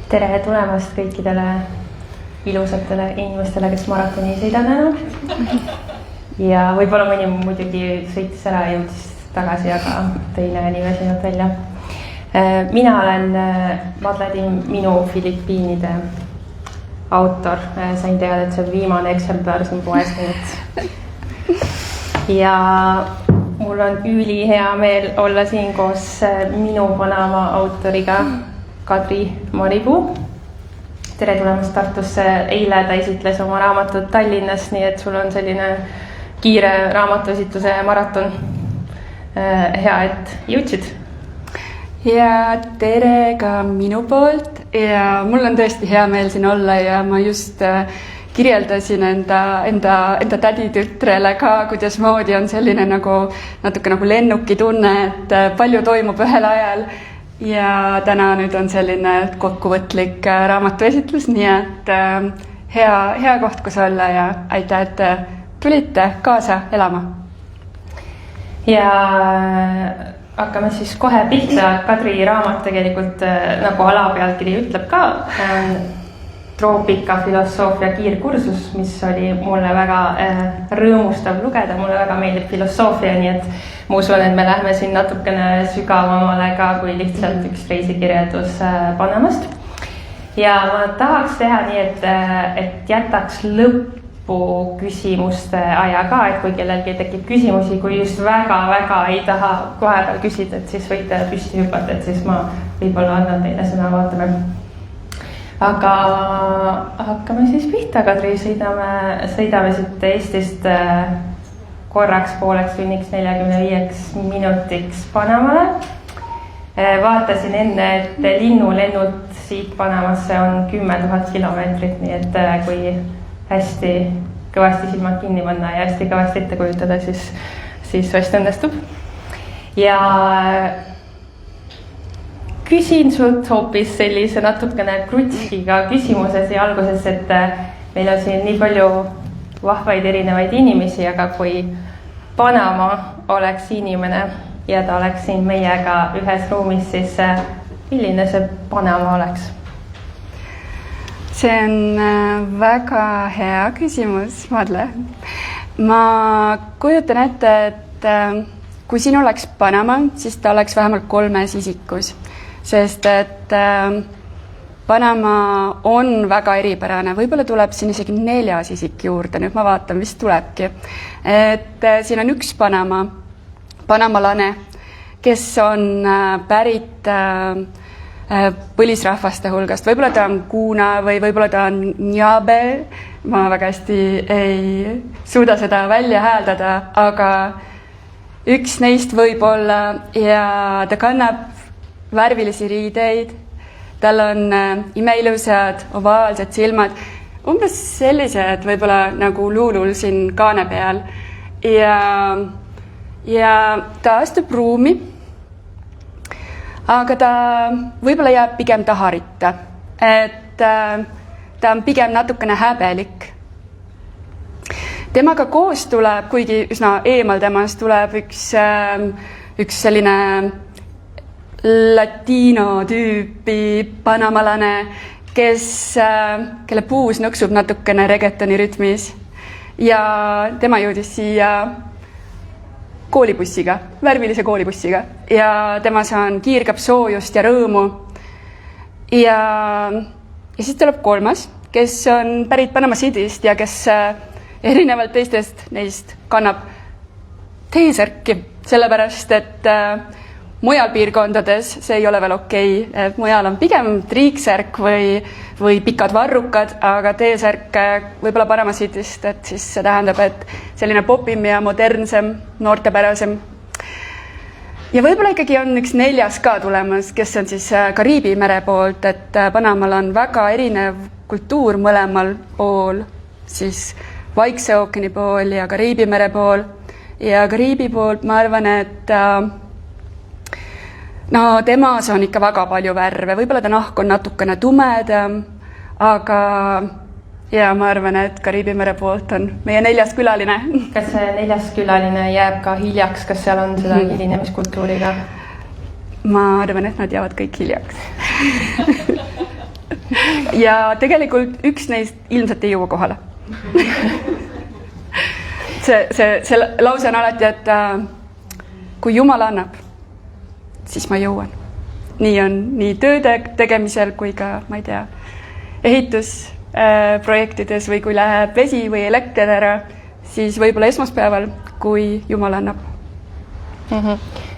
Tere tulemast kõikidele ilusatele inimestele, kes maratoni ei sõida enam. Ja võib-olla mõni muidugi sõitis ära ja jõudis tagasi, aga teine nii väsinud välja. Mina olen Madledin Minu Filipiinide autor. Sain teada, et see on viimane eksemplar siin poes nüüd. Ja mul on ülihea meel olla siin koos minu Panama autoriga Kadri Maripuu. Tere tulemast Tartusse. Eile ta esitles oma raamatut Tallinnas, nii et sul on selline kiire raamatuesitluse maraton. Hea, et jõudsid. Ja tere ka minu poolt ja mul on tõesti hea meel siin olla ja ma just kirjeldasin enda täditütrele ka, kuidas moodi on selline natuke nagu lennuki tunne, et palju toimub ühel ajal ja täna nüüd on selline kokkuvõtlik raamatuesitlus, nii et hea koht, kus olla ja aitäh, et tulite kaasa elama. Ja hakkame siis kohe pihta. Kadri raamat tegelikult, nagu alapealkiri ütleb ka, troopika filosoofia kiirkursus, mis oli mulle väga rõõmustav lugeda. Mulle väga meeldib filosoofia, nii et ma usun, et me lähme siin natukene sügavamale ka kui lihtsalt üks reisikirjeldus Panamast. Ja ma tahaks teha nii, et jätaks lõppu küsimuste aja ka, et kui kellelgi tekib küsimusi, kui just väga ei taha kohe peal küsida, et siis võite püsti hüpata, et siis ma võib-olla annan teile sõna, vaatame. Aga hakkame siis pihta, Kadri, sõidame siit Eestist korraks pooleks tunniks 45 minutiks Panamale. Vaatasin enne, et linnulennud siit Panamasse on 10 000 kilomeetrit, nii et kui hästi kõvasti silmad kinni panna ja hästi kõvasti ette kujutada, siis vast õnnestub. Ja küsin sult hoopis sellise natukene krutskiga küsimuse siia alguses, et meil on siin nii palju vahvaid erinevaid inimesi, aga kui Panama oleks inimene ja ta oleks siin meiega ühes ruumis, siis milline see Panama oleks? See on väga hea küsimus, Madle. Ma kujutan ette, et kui siin oleks Panama, siis ta oleks vähemalt 3 isikus, sest et Panama on väga eripärane. Võib-olla tuleb siin isegi 4 isik juurde, nüüd ma vaatan, mis tulebki. Et siin on üks panamalane, kes on pärit põlisrahvaste hulgast. Võib-olla ta on Kuna või võib-olla ta on Njabe. Ma väga hästi ei suuda seda välja hääldada, aga üks neist võib-olla ja ta kannab värvilisi riideid. Tal on imeilusad ovaalsed silmad, umbes sellised võib-olla nagu luulul siin kaane peal. Ja ta astub ruumi, aga ta võib-olla jääb pigem taharitta, et ta on pigem natukene häbelik. Temaga koos tuleb, kuigi üsna eemal temast, tuleb üks selline latino tüüpi panamalane, kelle puus nõksub natukene reggaetoni rütmis ja tema jõudis siia koolibussiga, värvilise koolibussiga ja temas on kiirgab soojust ja rõõmu. Ja siis tuleb 3, kes on pärit Panama Cityst ja kes erinevalt teistest neist kannab T-särki, sellepärast et mujal piirkondades see ei ole veel okei. Mujal on pigem triiksärk või pikad varrukad, aga T-särk võib-olla Panama Cityst, et siis see tähendab, et selline popim ja modernsem, noortepärasem. Ja võib-olla ikkagi on üks 4 ka tulemas, kes on siis Kariibi mere poolt, et Panamal on väga erinev kultuur mõlemal pool, siis Vaikse ookeani pool ja Kariibi mere pool. Ja Kariibi poolt ma arvan, et temas on ikka väga palju värve, võib-olla ta nahk on natukene tumedam, aga ja ma arvan, et Kariibi mere poolt on meie 4. külaline. Kas see 4. külaline jääb ka hiljaks, kas seal on seda hilinemiskultuuriga? Ma arvan, et nad jäävad kõik hiljaks. ja tegelikult üks neist ilmselt ei jõua kohale. see lause on alati, et kui Jumal annab, siis ma jõuan. Nii on nii tööde tegemisel kui ka, ma ei tea, ehitusprojektides või kui läheb vesi või elekter ära, siis võib-olla esmaspäeval, kui Jumal annab.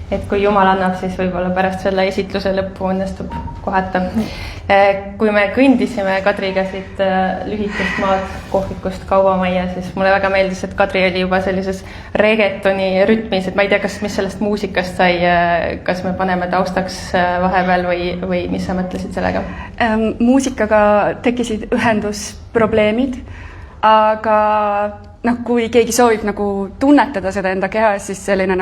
Et kui Jumal annab, siis võib-olla pärast selle esitluse lõppu õnnestub kohata. Kui me kõndisime Kadriga siit lühikest maad kohvikust kaubamajja, siis mulle väga meeldis, et Kadri oli juba sellises reggaetoni rütmis, et ma ei tea, mis sellest muusikast sai, kas me paneme taustaks vahepeal või mis sa mõtlesid sellega? Muusikaga tekkisid ühendusprobleemid, aga kui keegi soovib tunnetada seda enda kehas, siis selline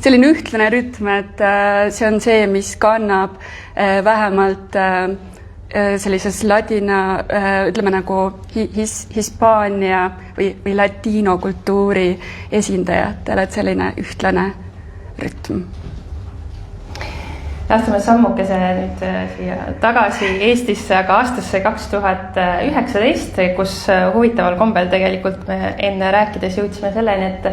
selline ühtlane rütm, et see on see, mis kannab vähemalt sellises ladina, ütleme Hispaania või latino kultuuri esindajatele, et selline ühtlane rütm. Astume sammukese nüüd siia tagasi Eestisse, aga aastasse 2019, kus huvitaval kombel tegelikult me enne rääkides jõudsime selleni, et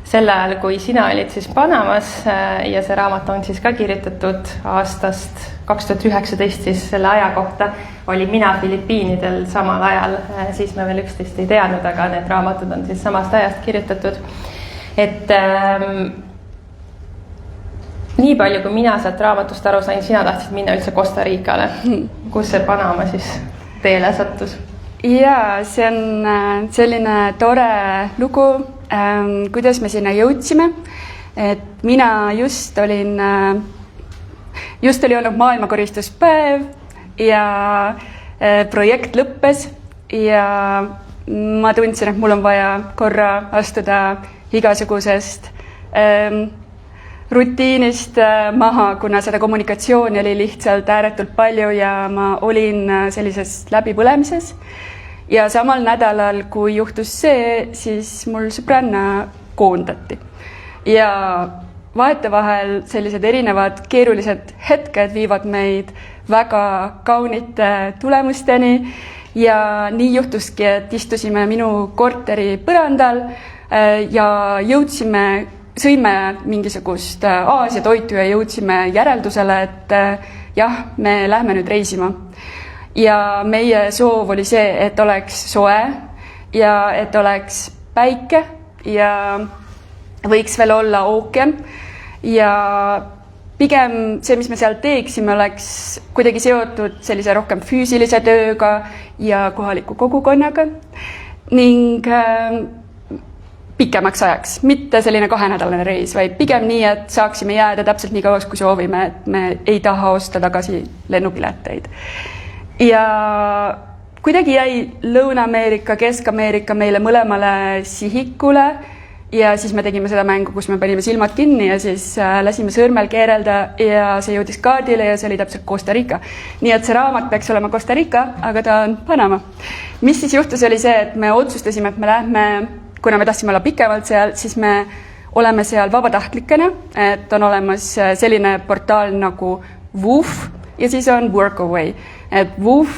sel ajal, kui sina olid siis Panamas ja see raamat on siis ka kirjutatud aastast 2019, siis selle aja kohta oli mina Filipiinidel samal ajal, siis me veel üksteist ei teadnud, aga need raamatud on siis samast ajast kirjutatud. Et nii palju, kui mina sealt raamatust aru sain, sina tahtsid minna üldse Costa Ricale. Kus see Panama siis teele sattus? Jaa, see on selline tore lugu, kuidas me sinna jõudsime. Et mina just oli olnud maailmakoristuspäev ja projekt lõppes ja ma tundsin, et mul on vaja korra astuda igasugusest rutiinist maha, kuna seda kommunikatsiooni oli lihtsalt ääretult palju ja ma olin sellises läbipõlemises. Ja samal nädalal, kui juhtus see, siis mul sõbranna koondati. Ja vahetevahel sellised erinevad keerulised hetked viivad meid väga kaunite tulemusteni ja nii juhtuski, et istusime minu korteri põrandal ja sõime mingisugust Aasia toitu ja jõudsime järeldusele, et jah, me lähme nüüd reisima. Ja meie soov oli see, et oleks soe ja et oleks päike ja võiks veel olla ookean. Ja pigem see, mis me seal teeksime, oleks kuidagi seotud sellise rohkem füüsilise tööga ja kohaliku kogukonnaga ning pikemaks ajaks, mitte selline 2-nädalane reis, vaid pigem nii, et saaksime jääda täpselt nii kauaks, kui soovime, et me ei taha osta tagasi lennupileteid. Ja kuidagi jäi Lõuna-Ameerika, Kesk-Ameerika meile mõlemale sihikule ja siis me tegime seda mängu, kus me panime silmad kinni ja siis lasime sõrmel keerelda ja see jõudis kaardile ja see oli täpselt Costa Rica. Nii et see raamat peaks olema Costa Rica, aga ta on Panama. Mis siis juhtus oli see, et me otsustasime, et me lähme, kuna me tahtsime olla pikemalt seal, siis me oleme seal vabatahtlikena, et on olemas selline portaal nagu Woof ja siis on Workaway. Et Woof,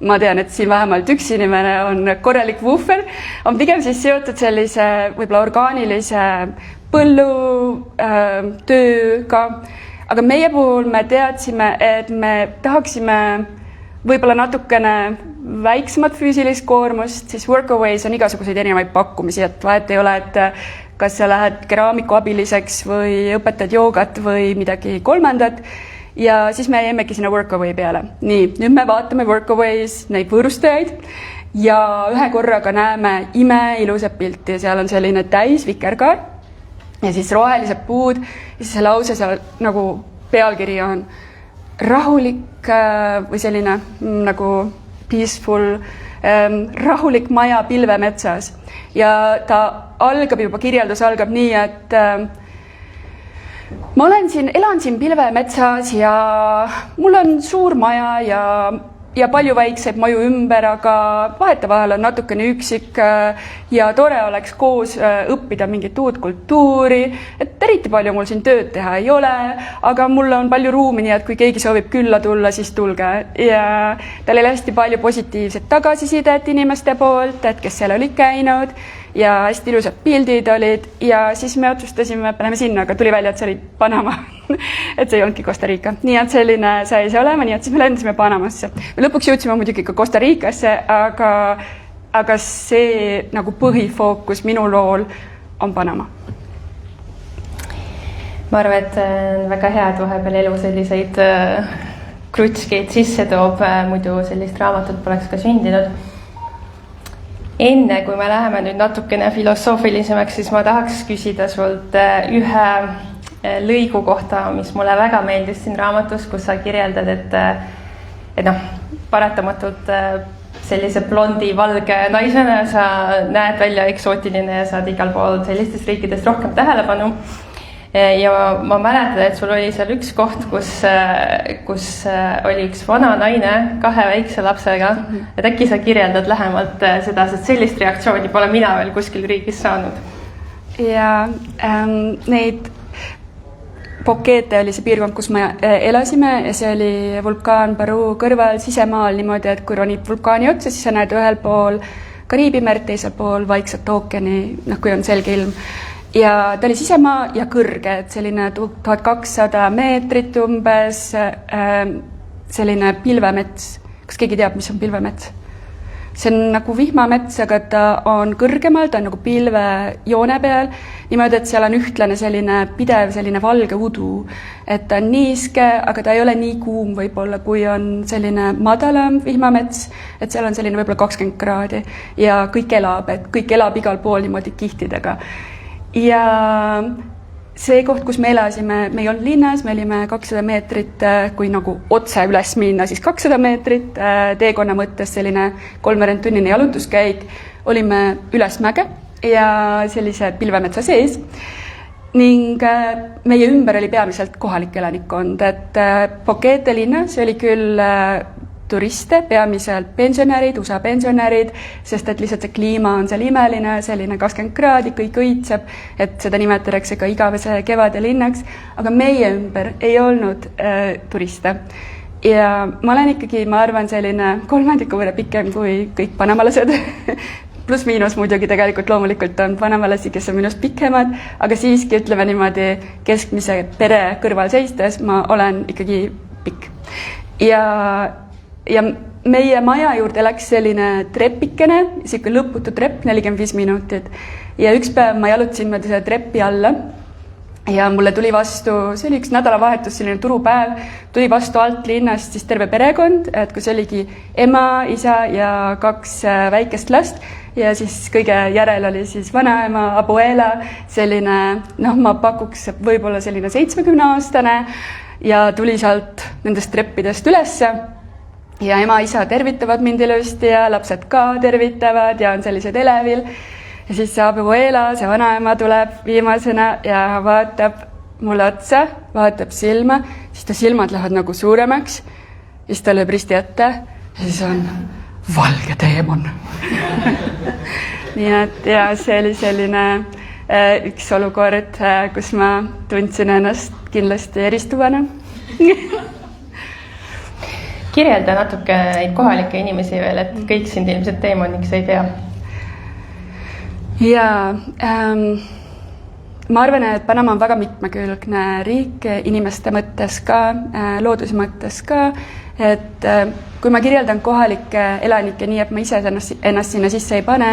ma tean, et siin vähemalt üks inimene on korralik woofer, on pigem siis seotud sellise võib-olla orgaanilise põllutööga, aga meie puhul me teadsime, et me tahaksime võib-olla natukene väiksemat füüsilist koormust, siis Workaways on igasuguseid erinevaid pakkumisi, et vahet ei ole, et kas sa lähed keraamikuabiliseks või õpetad joogat või midagi kolmandat. Ja siis me jäimegi sinna Workaway peale. Nii, nüüd me vaatame Workaways neid võõrustajaid ja ühe korraga näeme imeilusat pilti. Seal on selline täis vikerkaar ja siis rohelised puud ja siis see lause seal nagu pealkiri on rahulik või selline nagu peaceful, rahulik maja pilvemetsas. Ja ta algab juba, kirjeldus algab nii, et ma elan siin pilvemetsas ja mul on suur maja ja ja palju väikseid maju ümber, aga vahetevahel on natukene üksik ja tore oleks koos õppida mingit uut kultuuri, et eriti palju mul siin tööd teha ei ole, aga mul on palju ruumi, nii et kui keegi soovib külla tulla, siis tulge. Ja tal oli hästi palju positiivset tagasisidet inimeste poolt, et kes seal olid käinud ja hästi ilusad pildid olid ja siis me otsustasime, et paneme sinna, aga tuli välja, et see oli Panama et see ei olnudki Costa Rica. Nii et selline sai see olema, nii et siis me lendasime Panamasse. Me lõpuks jõudsime muidugi ka Costa Ricasse, aga see nagu põhifookus minu lool on Panama. Ma arvan, et on väga hea, et vahepeal elu selliseid krutskeid sisse toob, muidu sellist raamatut poleks ka sündinud. Enne, kui me läheme nüüd natukene filosoofilisemaks, siis ma tahaks küsida sult ühe lõigu kohta, mis mulle väga meeldis siin raamatus, kus sa kirjeldad, et paratamatult sellise blondi valge naisena sa näed välja eksootiline ja saad igal pool sellistest riikidest rohkem tähelepanu. Ja ma mäletan, et sul oli seal üks koht, kus oli üks vana naine 2 väikse lapsega, et äkki sa kirjeldad lähemalt seda, sest sellist reaktsiooni pole mina veel kuskil riigis saanud. Ja neid Boquete oli see piirkond, kus me elasime ja see oli vulkaan Peru kõrval sisemaal niimoodi, et kui ronid vulkaani otsa, siis sa näed ühel pool Kariibi merd, teisel pool Vaikset ookeani, kui on selge ilm. Ja ta oli sisemaa ja kõrge, et selline 1200 meetrit umbes, selline pilvemets. Kas keegi teab, mis on pilvemets? See on nagu vihmamets, aga ta on kõrgemal, ta on nagu pilve joone peal. Niimoodi, et seal on ühtlane selline pidev selline valge udu. Et ta on niiske, aga ta ei ole nii kuum võib-olla, kui on selline madalam vihmamets. Et seal on selline võib-olla 20 kraadi ja kõik elab igal pool niimoodi kihtidega. Ja see koht, kus me elasime, me ei olnud linnas, me olime 200 meetrit, kui nagu otse üles minna, siis 200 meetrit teekonna mõttes selline 3-tunnine jalutuskäik. Olime üles mäge ja sellise pilvemetsa sees. Ning meie ümber oli peamiselt kohalik elanikkond, et Boquete linna, see oli küll turiste, peamiselt pensionärid, USA pensionärid, sest et lihtsalt see kliima on seal imeline, selline 20 kraadi, kõik õitseb, et seda nimetatakse ka igavese kevade linnaks, aga meie ümber ei olnud turiste. Ja ma olen ikkagi, ma arvan, selline 3 võrra pikem kui kõik panamalased, pluss miinus muidugi tegelikult loomulikult on panamalasi, kes on minust pikemad, aga siiski ütleme niimoodi keskmise pere kõrval seistes, ma olen ikkagi pikk. Ja meie maja juurde läks selline trepikene, selline lõputu trepp, 45 minutit. Ja üks päev ma jalutasin mööda selle trepi alla ja mulle tuli vastu, see oli üks nädalavahetus, selline turupäev, tuli vastu alt linnast siis terve perekond, et kus oligi ema, isa ja 2 väikest last ja siis kõige järel oli siis vanaema, abuela, selline, ma pakuks võib-olla selline 70-aastane ja tuli sealt nendest treppidest ülesse. Ja ema, isa tervitavad mind ilusti ja lapsed ka tervitavad ja on sellised elevil. Ja siis see abuela, see vanaema tuleb viimasena ja vaatab mulle otsa, vaatab silma, siis ta silmad lähevad nagu suuremaks, siis ta lööb risti ette ja siis on valge teemon. Nii et ja see oli selline üks olukord, kus ma tundsin ennast kindlasti eristuvana. Kirjelda natuke neid kohalikke inimesi veel, et kõik sind ilmselt teemoniks ei tea. Ja ma arvan, et Panama on väga mitmekülgne riik inimeste mõttes ka, looduse mõttes ka, et kui ma kirjeldan kohalikke elanikke nii, et ma ise ennast sinna sisse ei pane,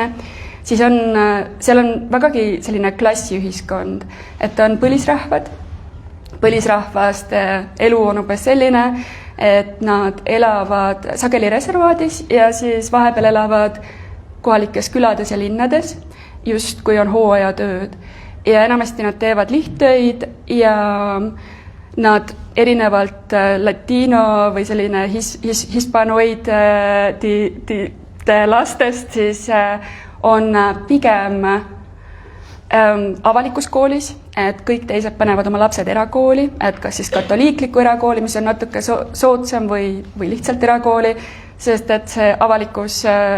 siis seal on vägagi selline klassiühiskond, et on põlisrahvad. Põlisrahvaste elu on umbes selline, et nad elavad sageli reservaadis ja siis vahepeal elavad kohalikes külades ja linnades, just kui on hooajatööd. Ja enamasti nad teevad lihttöid ja nad erinevalt latino või selline hispanoid lastest siis on pigem avalikus koolis, et kõik teised panevad oma lapsed erakooli, et kas siis katoliikliku erakooli, mis on natuke soodsam või lihtsalt erakooli. sest et see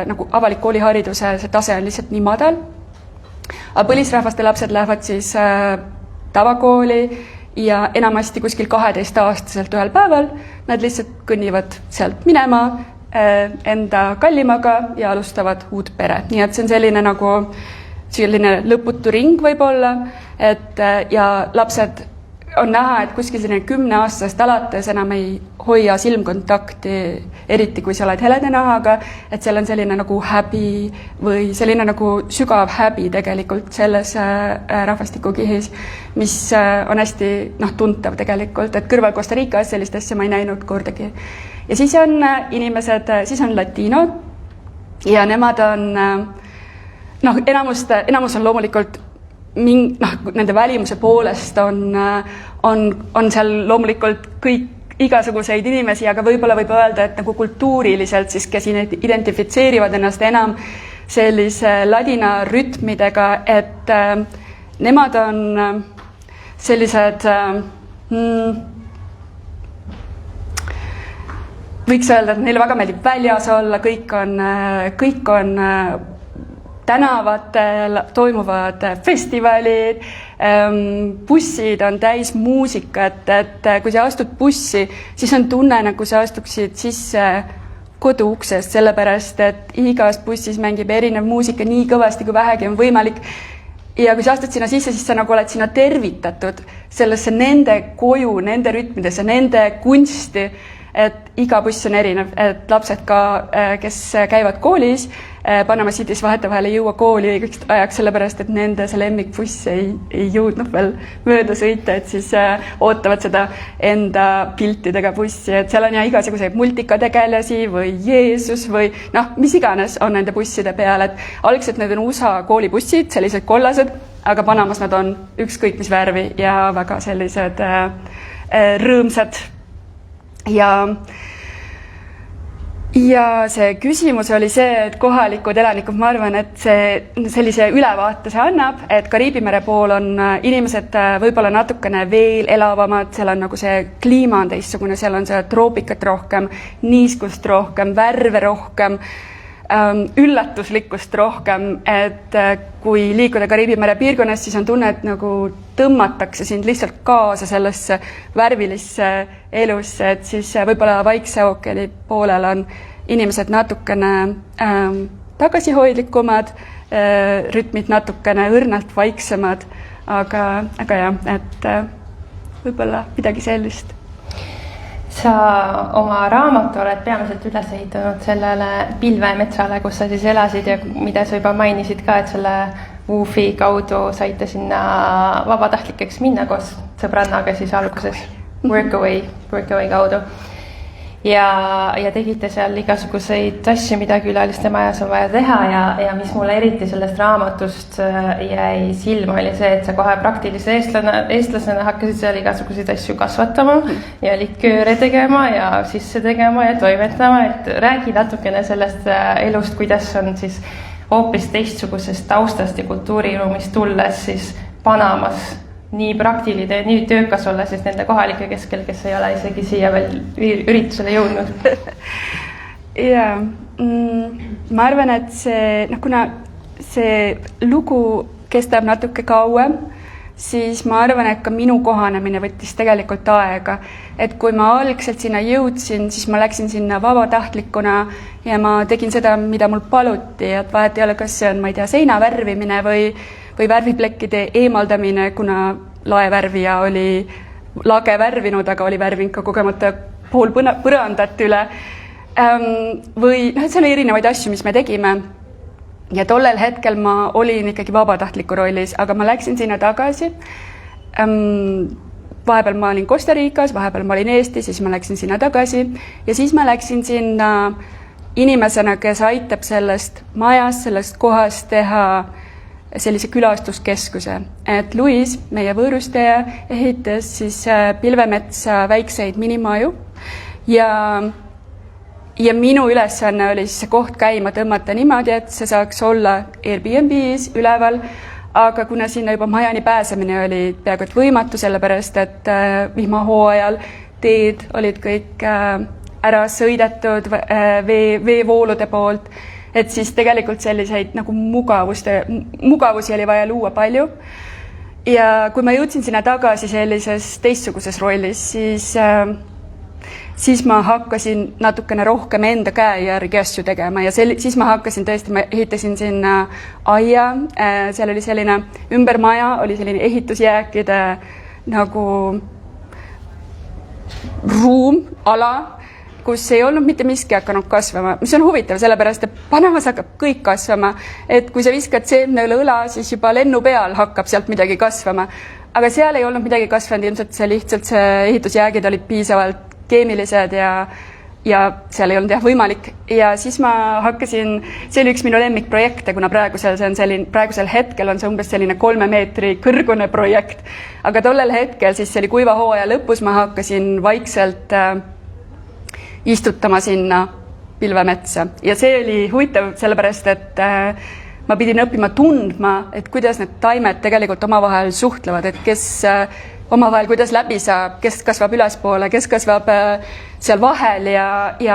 nagu avalik koolihariduse see tase on lihtsalt nii madal. Aga põlisrahvaste lapsed lähevad siis tavakooli ja enamasti kuskil 12-aastaselt ühel päeval nad lihtsalt kõnnivad sealt minema enda kallimaga ja alustavad uut pere. Nii et see on selline lõputu ring võib-olla, et ja lapsed on näha, et kuskil 10-aastasest alates enam ei hoia silmkontakti, eriti kui sa oled helede nahaga, et seal on selline nagu häbi või selline nagu sügav häbi tegelikult selles rahvastikukihis, mis on hästi tuntav tegelikult, et kõrval Costa Ricas sellist asja ma ei näinud kordagi. Ja siis on inimesed, siis on latiinod ja nemad on, enamus on loomulikult nende välimuse poolest on seal loomulikult kõik igasuguseid inimesi, aga võib-olla võib öelda, et nagu kultuuriliselt siis, kes identifitseerivad ennast enam sellise ladina rütmidega, et nemad on sellised, võiks öelda, et neile väga meeldib väljas olla, kõik on tänavatel toimuvad festivalid, bussid on täis muusikat, et kui sa astud bussi, siis on tunne, nagu sa astuksid sisse koduuksest, sellepärast et igas bussis mängib erinev muusika nii kõvasti, kui vähegi on võimalik. Ja kui sa astud sinna sisse, siis sa nagu oled sinna tervitatud sellesse nende koju, nende rütmidesse, nende kunsti, et iga buss on erinev, et lapsed ka, kes käivad koolis, Panama City's vahetevahel ei jõua kooli õigeks ajaks, sellepärast, et nende see lemmikbuss ei jõudnud veel mööda sõita, et siis ootavad seda enda piltidega bussi, et seal on ja igasuguseid multikategelasi või Jeesus või mis iganes on nende busside peal, et algselt need on USA koolibussid, sellised kollased, aga Panamas nad on ükskõik mis värvi ja väga sellised rõõmsad. Ja see küsimus oli see, et kohalikud elanikud, ma arvan, et see sellise ülevaate see annab, et Kariibi mere pool on inimesed võib-olla natukene veel elavamad, seal on nagu see kliima on teistsugune, seal on see troopikat rohkem, niiskust rohkem, värve rohkem, üllatuslikkust rohkem, et kui liikuda Kariibi mere piirkonnas, siis on tunne, et nagu tõmmatakse sind lihtsalt kaasa sellesse värvilisse elusse, et siis võib-olla Vaikse ookeani poolel on inimesed natukene tagasihoidlikumad, rütmid natukene õrnalt vaiksemad, aga jah, et võib-olla midagi sellist. Sa oma raamatu oled peamiselt üles ehitanud sellele pilvemetsale, kus sa siis elasid ja mida sa juba mainisid ka, et selle WWOOF-i kaudu saite sinna vabatahtlikeks minna koos sõbrannaga siis alguses Workaway kaudu. Ja tegite seal igasuguseid asju, mida külaliste majas on vaja teha ja mis mulle eriti sellest raamatust jäi silma, oli see, et sa kohe praktilise eestlasena hakkasid seal igasuguseid asju kasvatama ja likööre tegema ja sisse tegema ja toimetama, et räägi natukene sellest elust, kuidas on siis hoopis teistsugusest taustast ja kultuuriruumist tulles siis Panamas nii praktiline ja nii töökas olla siis nende kohalike keskel, kes ei ole isegi siia veel üritusele jõudnud. Ja ma arvan, et kuna see lugu kestab natuke kauem, siis ma arvan, et ka minu kohanemine võttis tegelikult aega. Et kui ma algselt sinna jõudsin, siis ma läksin sinna vabatahtlikuna ja ma tegin seda, mida mul paluti, et vahet ei ole, kas see on, ma ei tea, seina värvimine või värviplekkide eemaldamine, kuna laevärvija oli lage värvinud, aga oli värvinud ka kogemata pool põrandat üle. Või see oli erinevaid asju, mis me tegime. Ja tollel hetkel ma olin ikkagi vabatahtliku rollis, aga ma läksin sinna tagasi. Vahepeal ma olin Costa Ricas, vahepeal ma olin Eestis, siis ma läksin sinna tagasi. Ja siis ma läksin sinna inimesena, kes aitab sellest majast, sellest kohast teha sellise külastuskeskuse. Et Luis, meie võõrustaja, ehitas siis pilvemetsa väikseid minimaju ja minu ülesanne oli siis see koht käima tõmmata niimoodi, et see saaks olla Airbnb's üleval, aga kuna sinna juba majani pääsemine oli peaaegu et võimatu, sellepärast et vihmahooajal teed olid kõik ära sõidetud veevoolude poolt, et siis tegelikult selliseid nagu mugavusi oli vaja luua palju. Ja kui ma jõudsin sinna tagasi sellises teistsuguses rollis, siis ma hakkasin natukene rohkem enda käe järgi asju tegema ja siis ma hakkasin tõesti, ma ehitasin sinna aia, seal oli selline ümber maja, oli selline ehitusjääkide nagu ruum, ala, kus ei olnud mitte miski hakanud kasvama, mis on huvitav, sellepärast, et Panamas hakkab kõik kasvama, et kui sa viskad seemne üle õla, siis juba lennu peal hakkab sealt midagi kasvama. Aga seal ei olnud midagi kasvanud, ilmselt see ehitusjäägid olid piisavalt keemilised ja seal ei olnud võimalik. Ja siis ma hakkasin, see oli üks minu lemmikprojekte, kuna praegusel hetkel on see umbes selline 3 meetri kõrgune projekt. Aga tollel hetkel, siis see oli kuiva hooaja lõpus, ma hakkasin vaikselt istutama sinna pilvemetsa. Ja see oli huvitav sellepärast, et ma pidin õppima tundma, et kuidas need taimed tegelikult omavahel suhtlevad, et kes omavahel kuidas läbi saab, kes kasvab ülespoole, kes kasvab seal vahel ja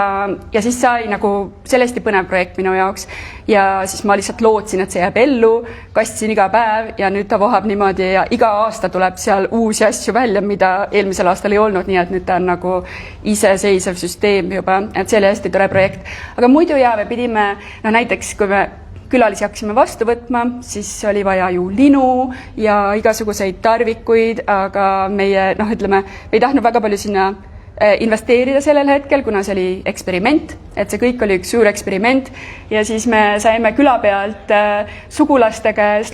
siis sai nagu sellesti põnev projekt minu jaoks. Ja siis ma lihtsalt lootsin, et see jääb ellu, kastsin iga päev ja nüüd ta vohab niimoodi ja iga aasta tuleb seal uusi asju välja, mida eelmisel aastal ei olnud, nii et nüüd ta on nagu iseseisev süsteem juba, et see oli hästi tore projekt. Aga muidu me pidime, näiteks kui me külalisi hakkasime vastu võtma, siis oli vaja ju linu ja igasuguseid tarvikuid, aga meie, me ei tahtnud väga palju sinna investeerida sellel hetkel, kuna see oli eksperiment, et see kõik oli üks suur eksperiment ja siis me saime küla pealt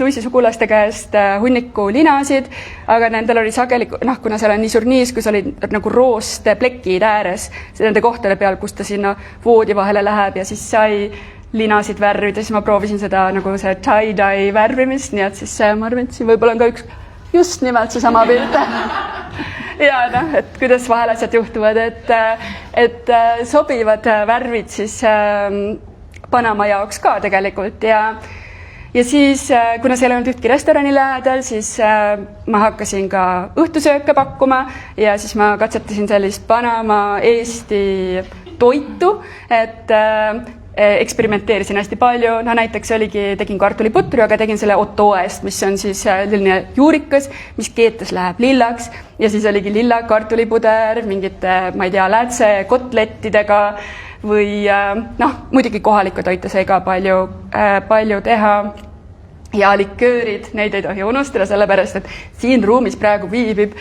Luisi sugulaste käest hunniku linasid, aga nendel oli sageli, kuna seal on nii suur niis, kus oli nagu roost plekid ääres, nende kohtade peal, kus ta sinna voodi vahele läheb ja siis sai linasid värvida, siis ma proovisin seda nagu see tie-dye värvimist, nii et siis ma arvan, et siin võib-olla on ka üks just nimelt see sama pilt. Ja et kuidas vahel asjad juhtuvad, et sobivad värvid siis Panama jaoks ka tegelikult ja siis, kuna seal ei olnud ühtki restorani lähedal, siis ma hakkasin ka õhtusööke pakkuma ja siis ma katsetasin sellist Panama Eesti toitu, et eksperimenteerisin hästi palju, näiteks tegin kartuliputru, aga tegin selle otoest, mis on siis selline juurikas, mis keetes läheb lillaks ja siis oligi lilla kartulipuder, mingite, ma ei tea, läätse kotlettidega või muidugi kohalikku toitu sai ka palju teha ja liköörid, neid ei tohi unustada, sellepärast, et siin ruumis praegu viibib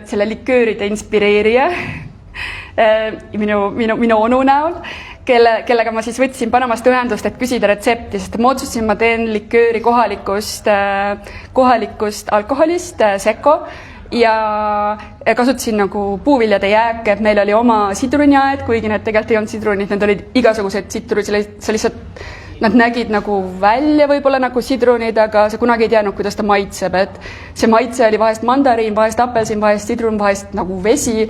selle likööride inspireerija minu onu näol, kellega ma siis võtsin Panamast ühendust, et küsida retsepti, sest ma otsustasin, ma teen likööri kohalikust alkoholist, Seko, ja kasutasin nagu puuviljade jääke, et meil oli oma sidruniaed, kuigi need tegelikult ei olnud sidrunid, need olid igasugused sidrunid, see lihtsalt, nad nägid nagu välja võib-olla nagu sidrunid, aga sa kunagi ei teadnud, kuidas ta maitseb, et see maitse oli vahest mandariin, vahest apelsin, vahest sidrun, vahest nagu vesi.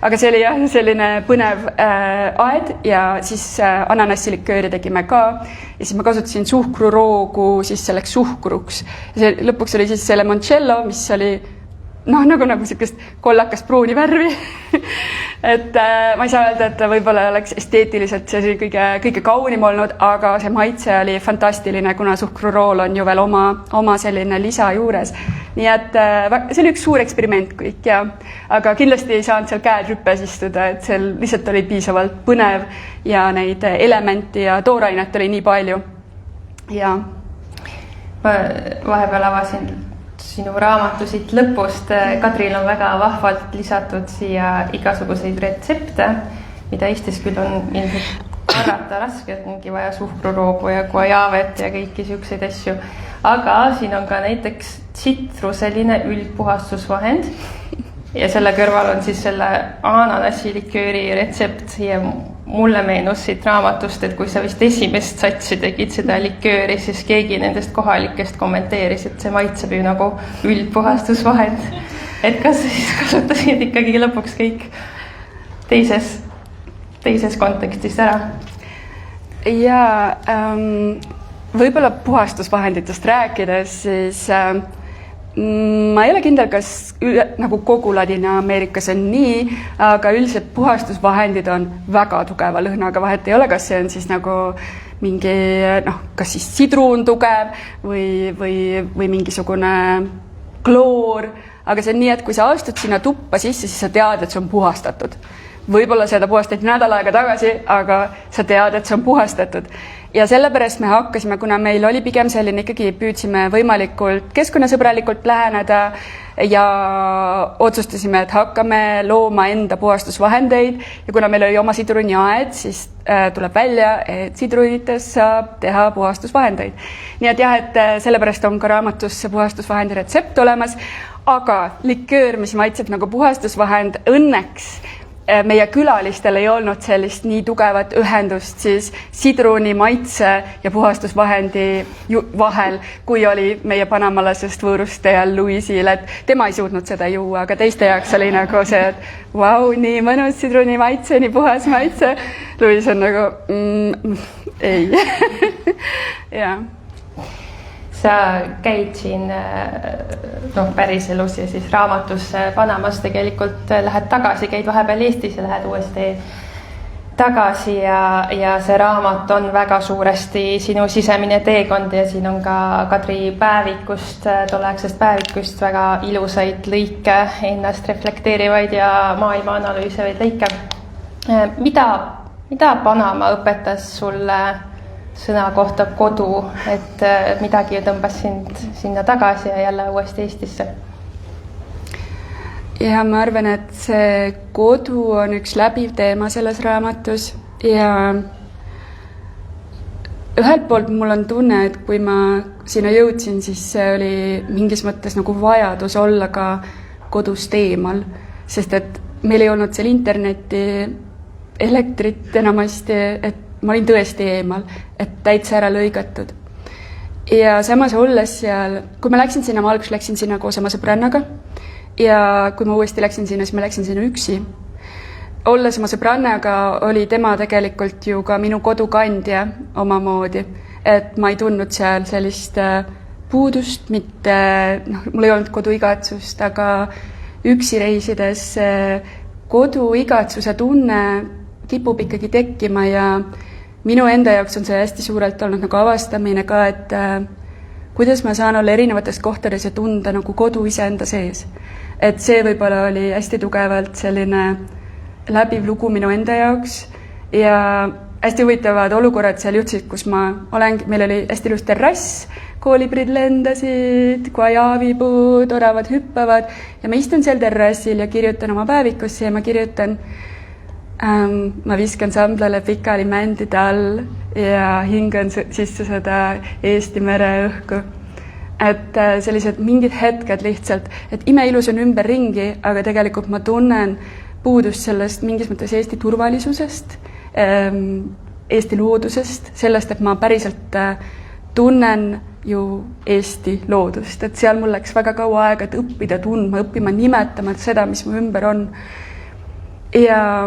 Aga see oli jah selline põnev aed ja siis ananassilikööri tegime ka ja siis ma kasutasin suhkruroogu siis selleks suhkruks. Ja see lõpuks oli siis see limoncello, mis oli nagu sellist kollakast pruuni värvi. Et ma ei saa öelda, et võib-olla oleks esteetiliselt see kõige kaunim olnud, aga see maitse oli fantastiline, kuna suhkrurool on ju veel oma selline lisa juures. Nii et see oli üks suur eksperiment kõik aga kindlasti ei saanud seal käed rüppes istuda, et seal lihtsalt oli piisavalt põnev ja neid elementi ja toorainet oli nii palju. Ja vahepeal avasin sinu raamatu siit lõpust. Kadril on väga vahvalt lisatud siia igasuguseid retsepte, mida Eestis küll on ilmselt korrata raske, et ongi vaja suhkruroogu ja guajavet ja kõiki siukseid asju. Aga siin on ka näiteks tsitruseline üldpuhastusvahend ja selle kõrval on siis selle ananassilikööri retsept ja mulle meenus siit raamatust, et kui sa vist esimest satsi tegid seda likööri, siis keegi nendest kohalikest kommenteeris, et see maitseb ju nagu üldpuhastusvahend. Et kas siis kasutasid ikkagi lõpuks kõik teises kontekstis ära? Ja võib-olla puhastusvahenditest rääkides, siis ma ei ole kindel, kas nagu kogu Ladina-Ameerikas on nii, aga üldiselt puhastusvahendid on väga tugeva lõhnaga, vahet ei ole, kas see on siis nagu mingi kas siis sidrun tugev või mingisugune kloor, aga see on nii, et kui sa astud sinna tuppa sisse, siis sa tead, et see on puhastatud. Võib-olla seda puhastati nädal aega tagasi, aga sa tead, et see on puhastatud. Ja sellepärast me hakkasime, kuna meil oli pigem selline ikkagi, püüdsime võimalikult keskkonnasõbralikult läheneda ja otsustasime, et hakkame looma enda puhastusvahendeid ja kuna meil oli oma sidruniaed, siis tuleb välja, et sidrunites saab teha puhastusvahendeid. Nii et jah, et sellepärast on ka raamatus puhastusvahendi retsept olemas, aga liköör, mis maitseb nagu puhastusvahend, õnneks meie külalistel ei olnud sellist nii tugevat ühendust siis sidruni maitse ja puhastusvahendi vahel, kui oli meie panamalasest võõrustajal Luisil, et tema ei suutnud seda juua, aga teiste jaoks oli nagu see, et vau, nii mõnus sidruni maitse, nii puhas maitse. Luis on nagu ei. Jah. Sa käid siin päriselus ja siis raamatus Panamas tegelikult lähed tagasi, käid vahepeal Eestis ja lähed uuesti tagasi ja see raamat on väga suuresti sinu sisemine teekond ja siin on ka Kadri päevikust, tolleaegsest päevikust väga ilusaid lõike, ennast reflekteerivaid ja maailma analüüsivaid lõike. Mida Panama õpetas sulle sõna kohta kodu, et midagi tõmbas sind sinna tagasi ja jälle uuesti Eestisse? Ja ma arvan, et see kodu on üks läbiv teema selles raamatus ja ühelt poolt mul on tunne, et kui ma sinna jõudsin, siis see oli mingis mõttes nagu vajadus olla ka kodust eemal, sest et meil ei olnud seal internetti, elektrit enamasti, et ma olin tõesti eemal, et täitsa ära lõigatud. Ja samas olles seal, kui ma läksin sinna, ma alguses läksin sinna koos oma sõbrannaga ja kui ma uuesti läksin sinna, siis ma läksin sinna üksi. Olles oma sõbrannaga oli tema tegelikult ju ka minu kodukandja omamoodi, et ma ei tundnud seal sellist puudust, mitte, mul ei olnud koduigatsust, aga üksi reisides koduigatsuse tunne kipub ikkagi tekkima ja minu enda jaoks on see hästi suurelt olnud nagu avastamine ka, et kuidas ma saan olla erinevates kohtades ja tunda nagu kodu iseenda sees. Et see võib-olla oli hästi tugevalt selline läbiv lugu minu enda jaoks ja hästi huvitavad olukorrad seal juhtusid, kus meil oli hästi ilus terrass, koolibrid lendasid, guajavipuud, oravad hüppavad ja ma istun seal terrassil ja kirjutan oma päevikusse ja ma kirjutan ma viskan samblale pikali mändide all ja hingan sisse seda Eesti mere õhku. Et sellised mingid hetked lihtsalt, et imeilus on ümberringi, aga tegelikult ma tunnen puudust sellest mingis mõttes Eesti turvalisusest, Eesti loodusest, sellest, et ma päriselt tunnen ju Eesti loodust, et seal mul läks väga kaua aega, et õppida tundma, õppima nimetama seda, mis mu ümber on. Ja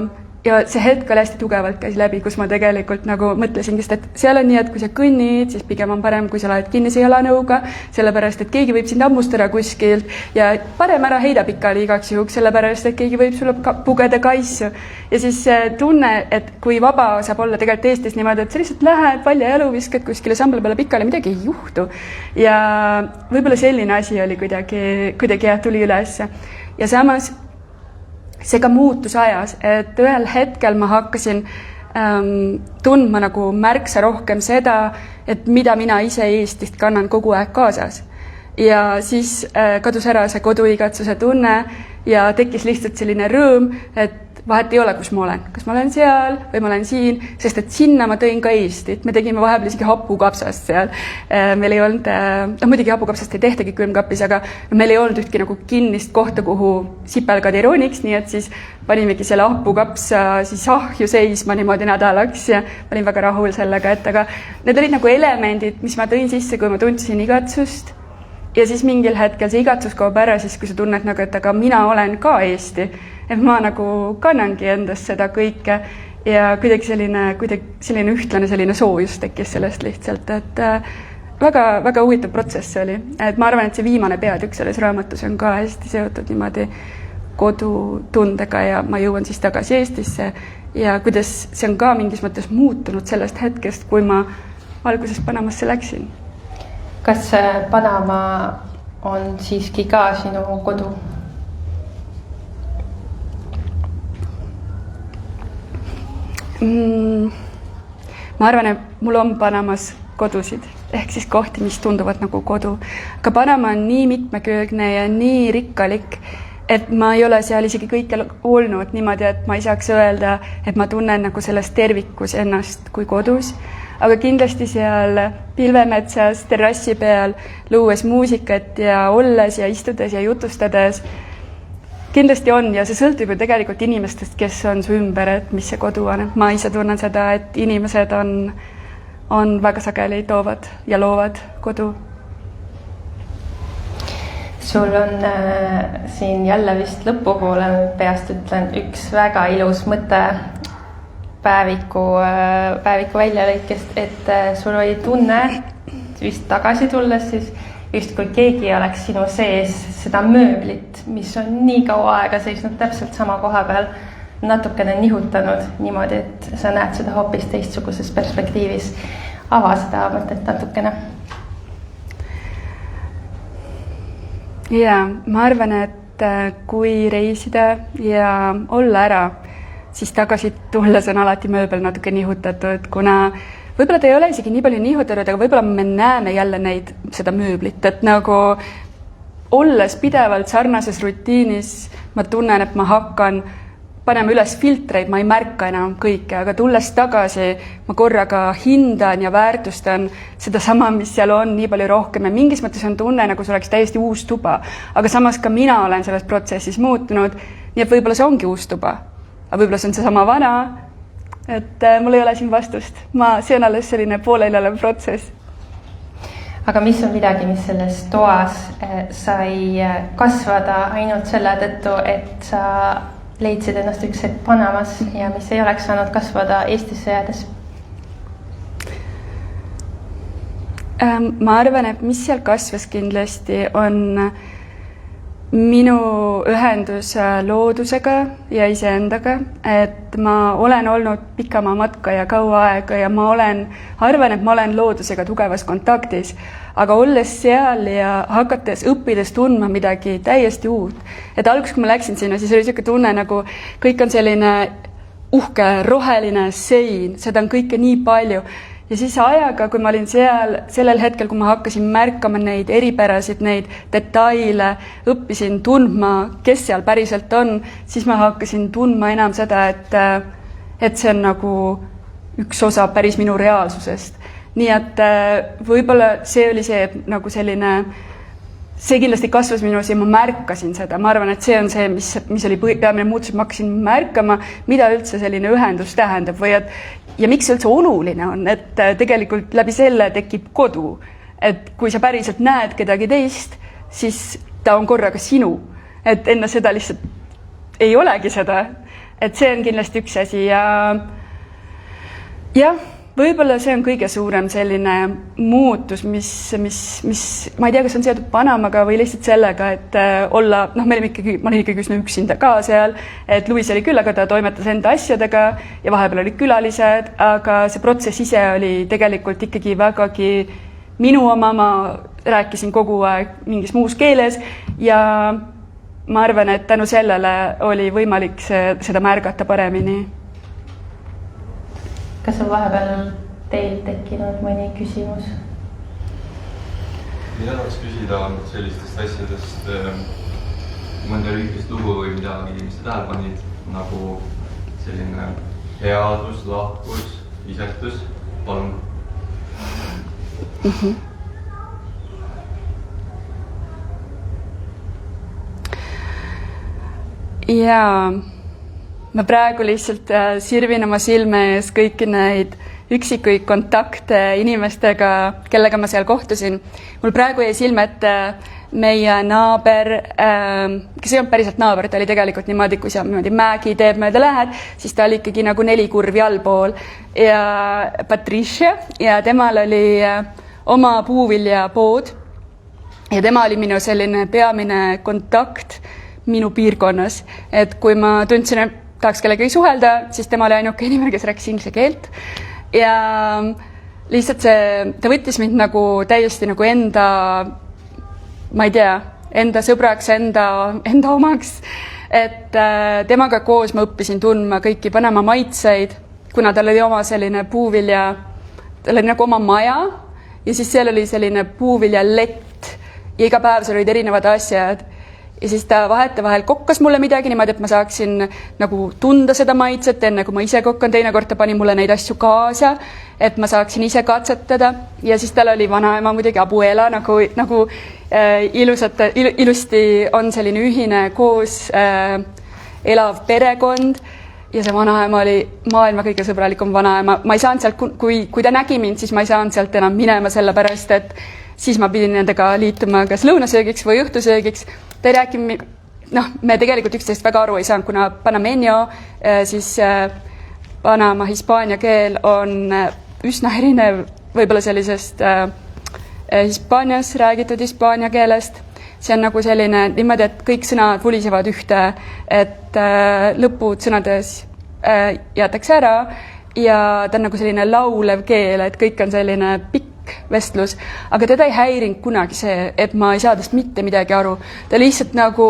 see hetk hästi tugevalt käis läbi, kus ma tegelikult nagu mõtlesingi, et seal on nii, et kui sa kõnnid, siis pigem on parem, kui sa lähed kinnise jalanõuga, sellepärast, et keegi võib sind ammustada kuskilt ja parem ära heida pikali igaks juhuks, sellepärast, et keegi võib sulle pugeda kaisu. Ja siis tunne, et kui vaba saab olla tegelikult Eestis niimoodi, et sa lihtsalt lähed palja jalu, viskad kuskile sambla peale pikali, midagi ei juhtu. Ja võib-olla selline asi oli kuidagi tuli üles. Ja samas see ka muutus ajas, et ühel hetkel ma hakkasin tundma nagu märksa rohkem seda, et mida mina ise Eestist kannan kogu aeg kaasas. Ja siis kadus ära see koduigatsuse tunne ja tekkis lihtsalt selline rõõm, et vahet ei ole, kus ma olen. Kas ma olen seal või ma olen siin, sest et sinna ma tõin ka Eestit. Me tegime vahepeal isegi hapukapsast seal. Meil ei olnud, muidugi hapukapsast ei tehtagi külmkapis, aga meil ei olnud ühtki nagu kinnist kohta, kuhu sipelgad ei rooniks, nii et siis panimegi selle hapukapsa siis ahju seisma niimoodi nädalaks ja ma olin väga rahul sellega, et aga need olid nagu elemendid, mis ma tõin sisse, kui ma tundsin igatsust. Ja siis mingil hetkel see igatsus kaob ära, siis kui sa tunned nagu, et aga mina olen ka Eesti, et ma nagu kannangi endast seda kõike ja kuidagi selline ühtlane selline soojus tekkis sellest lihtsalt, et väga huvitav protsess oli, et ma arvan, et see viimane peatükk selles raamatus on ka hästi seotud niimoodi kodutundega ja ma jõuan siis tagasi Eestisse ja kuidas see on ka mingis mõttes muutunud sellest hetkest, kui ma alguses Panamasse läksin. Kas Panama on siiski ka sinu kodu? Ma arvan, et mul on Panamas kodusid, ehk siis kohti, mis tunduvad nagu kodu. Aga Panama on nii mitmekülgne ja nii rikkalik, et ma ei ole seal isegi kõikjal olnud niimoodi, et ma ei saaks öelda, et ma tunnen nagu selles tervikus ennast kui kodus. Aga kindlasti seal pilvemetsas, terrassi peal, luues muusikat ja olles ja istudes ja jutustades, kindlasti on ja see sõltub ju tegelikult inimestest, kes on su ümber, et mis see kodu on. Ma ise tunnen seda, et inimesed on väga sageli toovad ja loovad kodu. Sul on siin jälle vist lõpupoole peast ütlen üks väga ilus mõte päeviku väljalõikest, et sul oli tunne vist tagasi tulles siis just kui keegi oleks sinu sees seda mööblit, mis on nii kaua aega seisnud täpselt sama koha peal, natukene nihutanud niimoodi, et sa näed seda hoopis teistsuguses perspektiivis. Ava seda mõtet natukene. Ja ma arvan, et kui reisida ja olla ära, siis tagasi tulles on alati mööbel natuke nihutatud, kuna võib-olla ta ei ole isegi nii palju nihutatud, aga võib-olla me näeme jälle seda mööblit, et nagu olles pidevalt sarnases rutiinis, ma tunnen, et ma hakkan panema üles filtreid, ma ei märka enam kõike, aga tulles tagasi, ma korraga hindan ja väärtustan seda sama, mis seal on, nii palju rohkem ja mingis mõttes on tunne, nagu see oleks täiesti uus tuba. Aga samas ka mina olen selles protsessis muutunud, nii et võib-olla see ongi uus tuba. Aga võib-olla see on see sama vana, et mul ei ole siin vastust. See on alles selline pooleli olev protsess. Aga mis on midagi, mis selles toas sai kasvada ainult selle tõttu, et sa leidsid ennast üks hetk Panamas ja mis ei oleks saanud kasvada Eestisse jäädes? Ma arvan, et mis seal kasvas kindlasti on minu ühendus loodusega ja iseendaga, et ma olen olnud pikamaa matka ja kaua aega ja ma arvan, et ma olen loodusega tugevas kontaktis, aga olles seal ja hakates õppides tundma midagi täiesti uut. Et alguses, kui ma läksin sinna, siis oli selline tunne, nagu kõik on selline uhke, roheline sein, seda on kõike nii palju. Ja siis ajaga, kui ma olin seal, sellel hetkel, kui ma hakkasin märkama neid eripärasid, neid detaile, õppisin tundma, kes seal päriselt on, siis ma hakkasin tundma enam seda, et see on nagu üks osa päris minu reaalsusest. Nii et võib-olla see oli see nagu selline, see kindlasti kasvas minus ja ma märkasin seda. Ma arvan, et see on see, mis oli peamine muutus, ma hakkasin märkama, mida üldse selline ühendus tähendab või ja miks üldse oluline on, et tegelikult läbi selle tekib kodu. Et kui sa päriselt näed kedagi teist, siis ta on korraga sinu. Et enne seda lihtsalt ei olegi seda. Et see on kindlasti üks asi ja võib-olla see on kõige suurem selline muutus, mis ma ei tea, kas on seotud Panamaga või lihtsalt sellega, et olla, ma olin ikkagi üsna üksinda ka seal, et Luis oli küll, aga ta toimetas enda asjadega ja vahepeal olid külalised, aga see protsess ise oli tegelikult ikkagi vägagi minu oma, ma rääkisin kogu aeg mingis muus keeles ja ma arvan, et tänu sellele oli võimalik seda märgata paremini. Kas on vahepeal teil tekkinud mõni küsimus? Mina tahaks küsida sellistest asjadest mõnda lühikest lugu või mida inimesed tähele panid, nagu selline headus, lahkus, isetus. Palun. Jaa. Ma praegu lihtsalt sirvin oma silme ees kõiki neid üksikuid kontakte inimestega, kellega ma seal kohtusin. Mul praegu jäi silme ette meie naaber, kes ei olnud päriselt naaber, ta oli tegelikult niimoodi, kui sa mägi teeb mööda lähed, siis ta oli ikkagi nagu 4 kurvi allpool ja Patricia ja temal oli oma puuviljapood ja tema oli minu selline peamine kontakt minu piirkonnas, et kui ma tundsin, et tahaks kellegagi suhelda, siis tema oli ainuke inimene, kes rääkis inglise keelt ja lihtsalt ta võttis mind nagu täiesti nagu enda, ma ei tea, enda sõbraks, enda omaks, et temaga koos ma õppisin tundma kõiki Panama maitseid, kuna tal oli oma selline puuvilja, tal oli nagu oma maja ja siis seal oli selline puuviljalett ja iga päev seal olid erinevad asjad ja siis ta vahetevahel kokkas mulle midagi niimoodi, et ma saaksin nagu tunda seda maitset, enne kui ma ise kokkan, teinekord ta pani mulle neid asju kaasa, et ma saaksin ise katsetada ja siis tal oli vanaema muidugi abuela, nagu ilusti on selline ühine koos elav perekond ja see vanaema oli maailma kõige sõbralikum vanaema. Ma ei saanud sealt, kui ta nägi mind, siis ma ei saanud sealt enam minema sellepärast, et siis ma pidin nendega liituma kas lõunasöögiks või õhtusöögiks. Ta ei rääkinud, me tegelikult üksteist väga aru ei saanud, kuna panameño, siis Panama hispaania keel on üsna erinev võib-olla sellisest Hispaanias räägitud hispaania keelest. See on nagu selline niimoodi, et kõik sõnad vulisevad ühte, et lõpud sõnades jäetakse ära ja ta on nagu selline laulev keel, et kõik on selline pikk vestlus, aga teda ei häirinud kunagi see, et ma ei saa tast mitte midagi aru. Ta lihtsalt nagu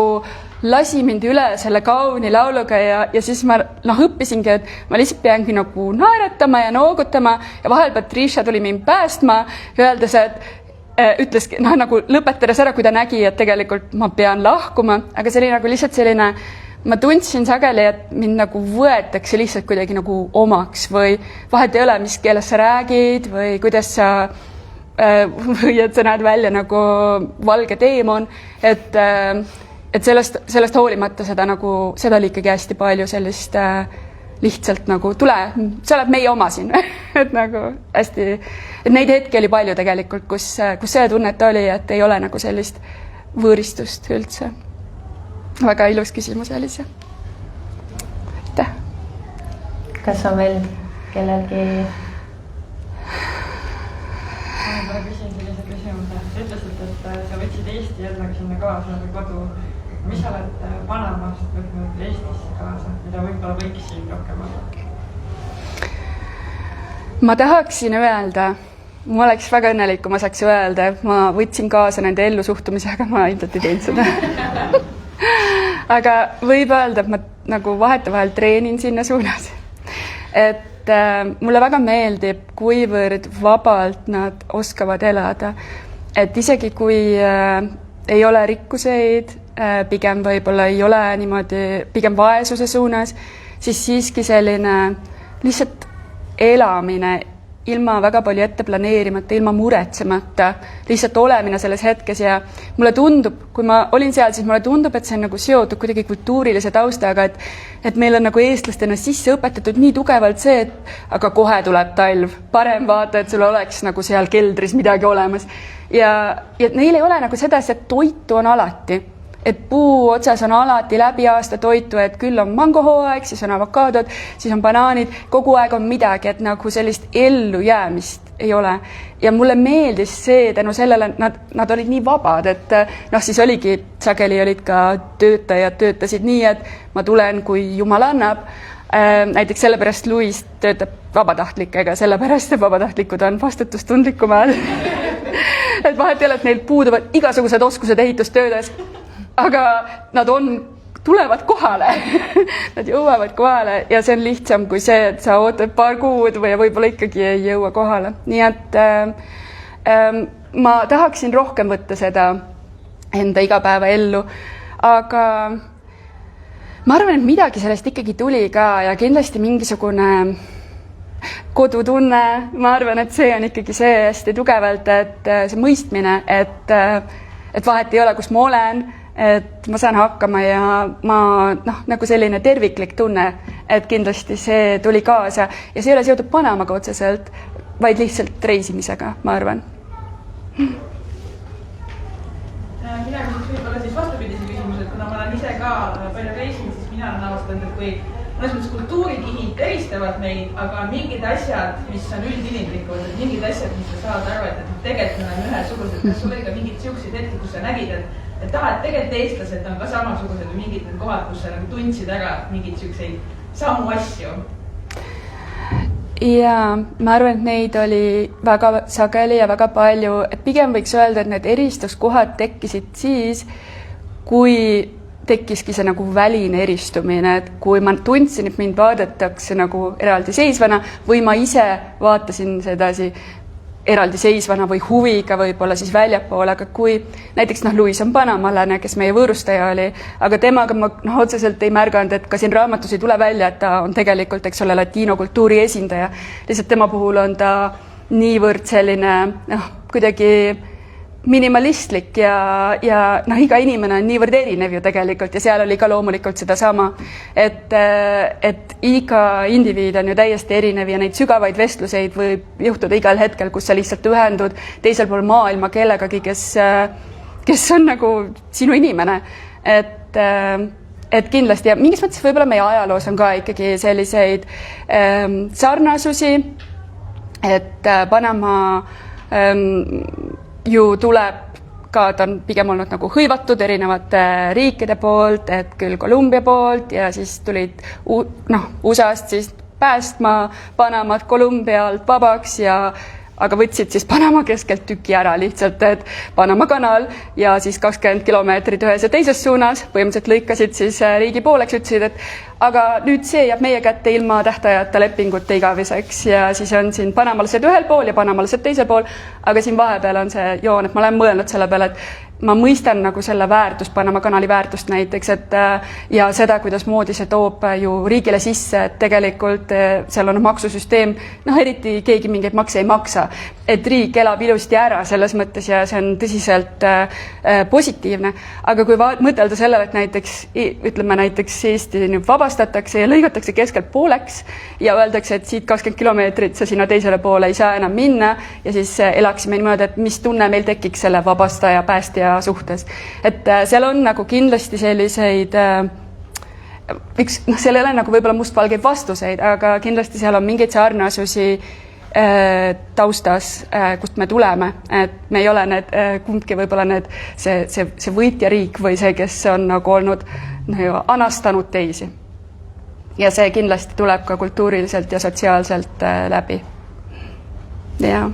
lasi mind üle selle kauni lauluga ja siis ma õppisingi, et ma lihtsalt peangi nagu naeratama ja noogutama ja vahel Patricia tuli mind päästma ja öeldes, et ütleski, nagu lõpetades ära, kui ta nägi, et tegelikult ma pean lahkuma, aga see oli nagu lihtsalt selline, ma tundsin sageli, et mind nagu võetakse lihtsalt kuidagi nagu omaks või vahet ei ole, mis keeles sa räägid või kuidas sa või et sa näed välja nagu valge teemon, et sellest hoolimata seda oli ikkagi hästi palju sellist lihtsalt nagu tule, sa oled meie oma siin, et nagu hästi, et neid hetki oli palju tegelikult, kus see tunnet oli, et ei ole nagu sellist võõristust üldse. Väga ilus küsimus oli see. Aitäh. Kas on veel kellelgi? Ma küsin sellise küsimuse. Sa ütlesid, et sa võtsid Eesti jällegi sinna kaasa või kodu. Mis sa oled Panamast võtnud Eestisse kaasa, mida võib-olla võiks siin rohkem olla? Ma tahaksin öelda, ma oleks väga õnnelik, kui ma saaks öelda, et ma võtsin kaasa nende ellusuhtumise, aga ma ilmselt ei teinud seda. Aga võib öelda, et ma nagu vahetevahel treenin sinna suunas. Et mulle väga meeldib, kuivõrd vabalt nad oskavad elada. Et isegi kui ei ole rikkuseid, pigem võib-olla ei ole niimoodi, pigem vaesuse suunas, siis siiski selline lihtsalt elamine ilma väga palju ette planeerimata, ilma muretsemata, lihtsalt olemine selles hetkes ja mulle tundub, kui ma olin seal, siis mulle tundub, et see on nagu seotud kuidagi kultuurilise taustaga, et meil on nagu eestlastena sisse õpetatud nii tugevalt see, et aga kohe tuleb talv, parem vaata, et sul oleks nagu seal keldris midagi olemas ja neil ei ole nagu seda, et toitu on alati. Et puu otsas on alati läbi aasta toitu, et küll on mangohooaeg, siis on avokaadod, siis on banaanid, kogu aeg on midagi, et nagu sellist ellujäämist ei ole. Ja mulle meeldis see, tänu sellele, nad olid nii vabad, et siis oligi, sageli olid ka töötajad, töötasid nii, et ma tulen, kui Jumal annab. Näiteks sellepärast Luis töötab vabatahtlikega, sellepärast et vabatahtlikud on vastutustundlikumad. Et vahet ei ole, et neil puuduvad igasugused oskused ehitustöödes, aga nad tulevad kohale. Nad jõuavad kohale ja see on lihtsam kui see, et sa ootad paar kuud või võib-olla ikkagi ei jõua kohale. Nii et ma tahaksin rohkem võtta seda enda igapäeva ellu, aga ma arvan, et midagi sellest ikkagi tuli ka ja kindlasti mingisugune kodutunne. Ma arvan, et see on ikkagi see hästi tugevalt, et see mõistmine, et vahet ei ole, kus ma olen, et ma saan hakkama ja ma nagu selline terviklik tunne, et kindlasti see tuli kaasa ja see ei ole seotud Panamaga otseselt, vaid lihtsalt reisimisega, ma arvan. Mina küsiks võib-olla siis vastupidise küsimuse, kuna ma olen ise ka palju reisinud, siis mina olen avastanud, et kui mõnes mõttes kultuurikihid eristavad meid, aga mingid asjad, mis on üldinimlikud, et mingid asjad, mis sa saad aru, et tegelikult me oleme ühesugused. Kas sul oli ka mingid siukseid hetki, kus sa nägid, et tegelikult eestlased on ka samasugused või mingid need kohad, kus sa nagu tundsid ära mingeid siukseid samu asju? Ja ma arvan, et neid oli väga sageli ja väga palju, et pigem võiks öelda, et need eristuskohad tekkisid siis, kui tekkiski see nagu väline eristumine, et kui ma tundsin, et mind vaadatakse nagu eraldiseisvana või ma ise vaatasin sedasi eraldiseisvana või huviga võib-olla siis väljapoole, aga kui näiteks Luis on panamalane, kes meie võõrustaja oli, aga temaga ma otseselt ei märganud, et ka siin raamatus ei tule välja, et ta on tegelikult, eks ole, latiino kultuuri esindaja. Lihtsalt tema puhul on ta niivõrd selline kuidagi minimalistlik ja iga inimene on niivõrd erinev ju tegelikult ja seal oli ka loomulikult sedasama, et iga indiviid on ju täiesti erinev ja neid sügavaid vestluseid võib juhtuda igal hetkel, kus sa lihtsalt ühendud teisel pool maailma kellegagi, kes on nagu sinu inimene. Et kindlasti ja mingis mõttes võib-olla meie ajaloos on ka ikkagi selliseid sarnasusi, et Panama ju tuleb ka, ta on pigem olnud nagu hõivatud erinevate riikide poolt, et küll Kolumbia poolt ja siis tulid USA-st siis päästma Panamat Kolumbialt vabaks aga võtsid siis Panama keskelt tüki ära lihtsalt, et Panama kanal ja siis 20 kilomeetrit ühes ja teises suunas põhimõtteliselt lõikasid siis riigi pooleks, ütlesid, et aga nüüd see jääb meie kätte ilma tähtajata lepingute igaveseks ja siis on siin panamalased ühel pool ja panamalased teisel pool, aga siin vahepeal on see joon, et ma olen mõelnud selle peale, et ma mõistan nagu selle väärtust, Panama kanali väärtust näiteks, et ja seda, kuidas moodi see toob ju riigile sisse, et tegelikult seal on maksusüsteem, eriti keegi mingeid makse ei maksa, et riik elab ilusti ära selles mõttes ja see on tõsiselt positiivne. Aga kui mõtelda sellele, et näiteks Eesti nüüd vabastatakse ja lõigatakse keskelt pooleks ja öeldakse, et siit 20 kilomeetrit sa sinna teisele poole ei saa enam minna ja siis elaksime niimoodi, et mis tunne meil tekiks selle vabastaja, päästja suhtes. Et seal on nagu kindlasti selliseid seal ei ole nagu võib-olla mustvalgeid vastuseid, aga kindlasti seal on mingeid sarnasusi taustas, kust me tuleme, et me ei ole need kumbki võib-olla see võitjariik või see, kes on nagu olnud anastanud teisi. Ja see kindlasti tuleb ka kultuuriliselt ja sotsiaalselt läbi. Ja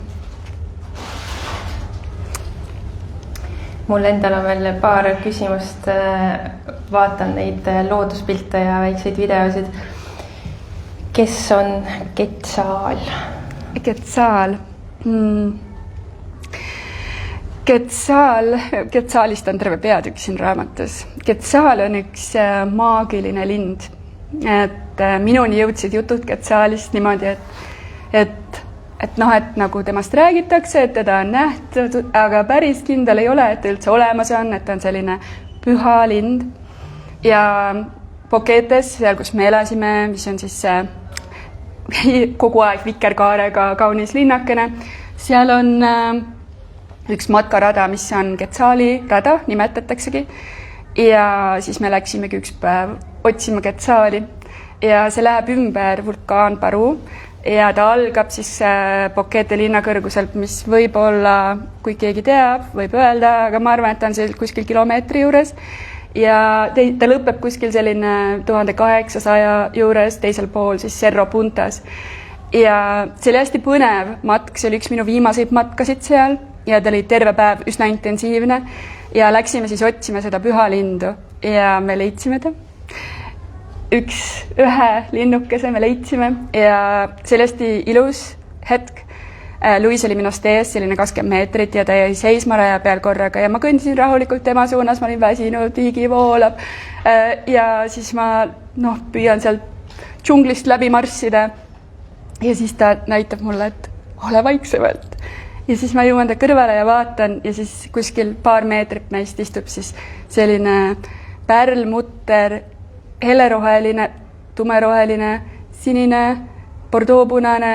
Mul endal on veel paar küsimust, vaatan neid looduspilte ja väikseid videosid. Kes on Quetzal? Quetzalist on terve peatükk siin raamatus. Quetzal on üks maagiline lind. Et minuni jõudsid jutud Quetzalist niimoodi, et nagu temast räägitakse, et teda on nähtud, aga päris kindel ei ole, et ta üldse olemas on, et ta on selline püha lind. Ja Boquetes, seal kus me elasime, mis on siis kogu aeg vikerkaarega kaunis linnakene, seal on üks matkarada, mis on Quetzali rada, nimetataksegi. Ja siis me läksimegi üks päev otsima Quetzali ja see läheb ümber vulkaan Paru. Ja ta algab siis Boquete linna kõrguselt, mis võib olla, kui keegi teab, võib öelda, aga ma arvan, et ta on kuskil kilomeetri juures. Ja ta lõpeb kuskil selline 1800 juures, teisel pool siis Cerro Puntas. Ja see oli hästi põnev matk, see oli üks minu viimaseid matkasid seal ja ta oli terve päev üsna intensiivne. Ja läksime siis otsima seda püha lindu ja me leidsime ta. Ühe linnukese me leidsime ja see oli hästi ilus hetk. Luis oli minust ees, selline 20 meetrit ja ta jäi seisma raja peal korraga ja ma kõndisin rahulikult tema suunas, ma olin väsinud, higi voolab ja siis ma püüan sealt džunglist läbi marssida ja siis ta näitab mulle, et ole vaiksemalt. Ja siis ma jõuan ta kõrvale ja vaatan ja siis kuskil paar meetrit meist istub siis selline pärlmutter, helleroheline, tumeroheline, sinine, bordeauxpunane,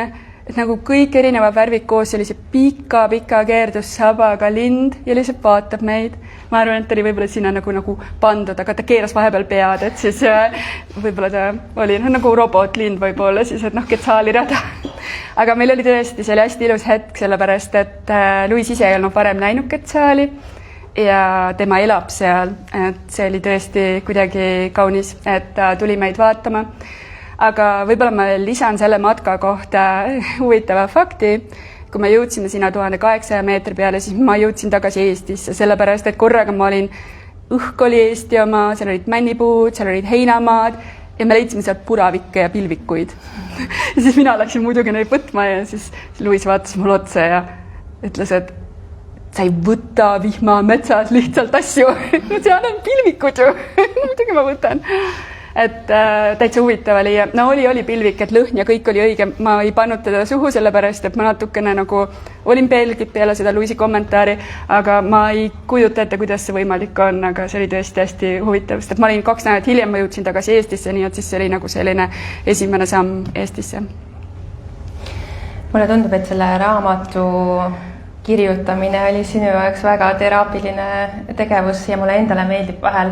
et nagu kõik erinevad värvid koos, sellise pika keerdussabaga lind ja lihtsalt vaatab meid. ma arvan, et ta oli võib-olla sinna nagu pandud, aga ta keeras vahepeal pead, et siis võib-olla ta oli nagu robotlind võib-olla siis, et Ketsaali rada. aga meil oli tõesti, see oli hästi ilus hetk, sellepärast et Luis ise ei olnud varem näinud Ketsaali ja tema elab seal, et see oli tõesti kuidagi kaunis, et ta tuli meid vaatama. aga võib-olla ma lisan selle matka kohta huvitava fakti. Kui me jõudsime sinna 1800 meetri peale, siis ma jõudsin tagasi Eestisse, sellepärast et korraga ma olin, õhk oli Eesti oma, seal olid männipuud, seal olid heinamaad ja me leidsime sealt puravikke ja pilvikuid. ja siis mina läksin muidugi neid võtma ja siis Luis vaatas mulle otsa ja ütles, et sa ei võta vihmametsas lihtsalt asju. seal on pilvikud ju. muidugi ma võtan. Et täitsa huvitav oli ja oli pilvik, et lõhn ja kõik oli õige. Ma ei pannud teda suhu, sellepärast, et ma natukene nagu olin pelgib peale seda Luisi kommentaari, aga ma ei kujuta ette, kuidas see võimalik on, aga see oli tõesti hästi huvitav, sest et ma olin 2 nädalat hiljem, ma jõudsin tagasi Eestisse, nii et siis see oli nagu selline esimene samm Eestisse. Mulle tundub, et selle raamatu kirjutamine oli sinu jaoks väga teraapiline tegevus ja mulle endale meeldib vahel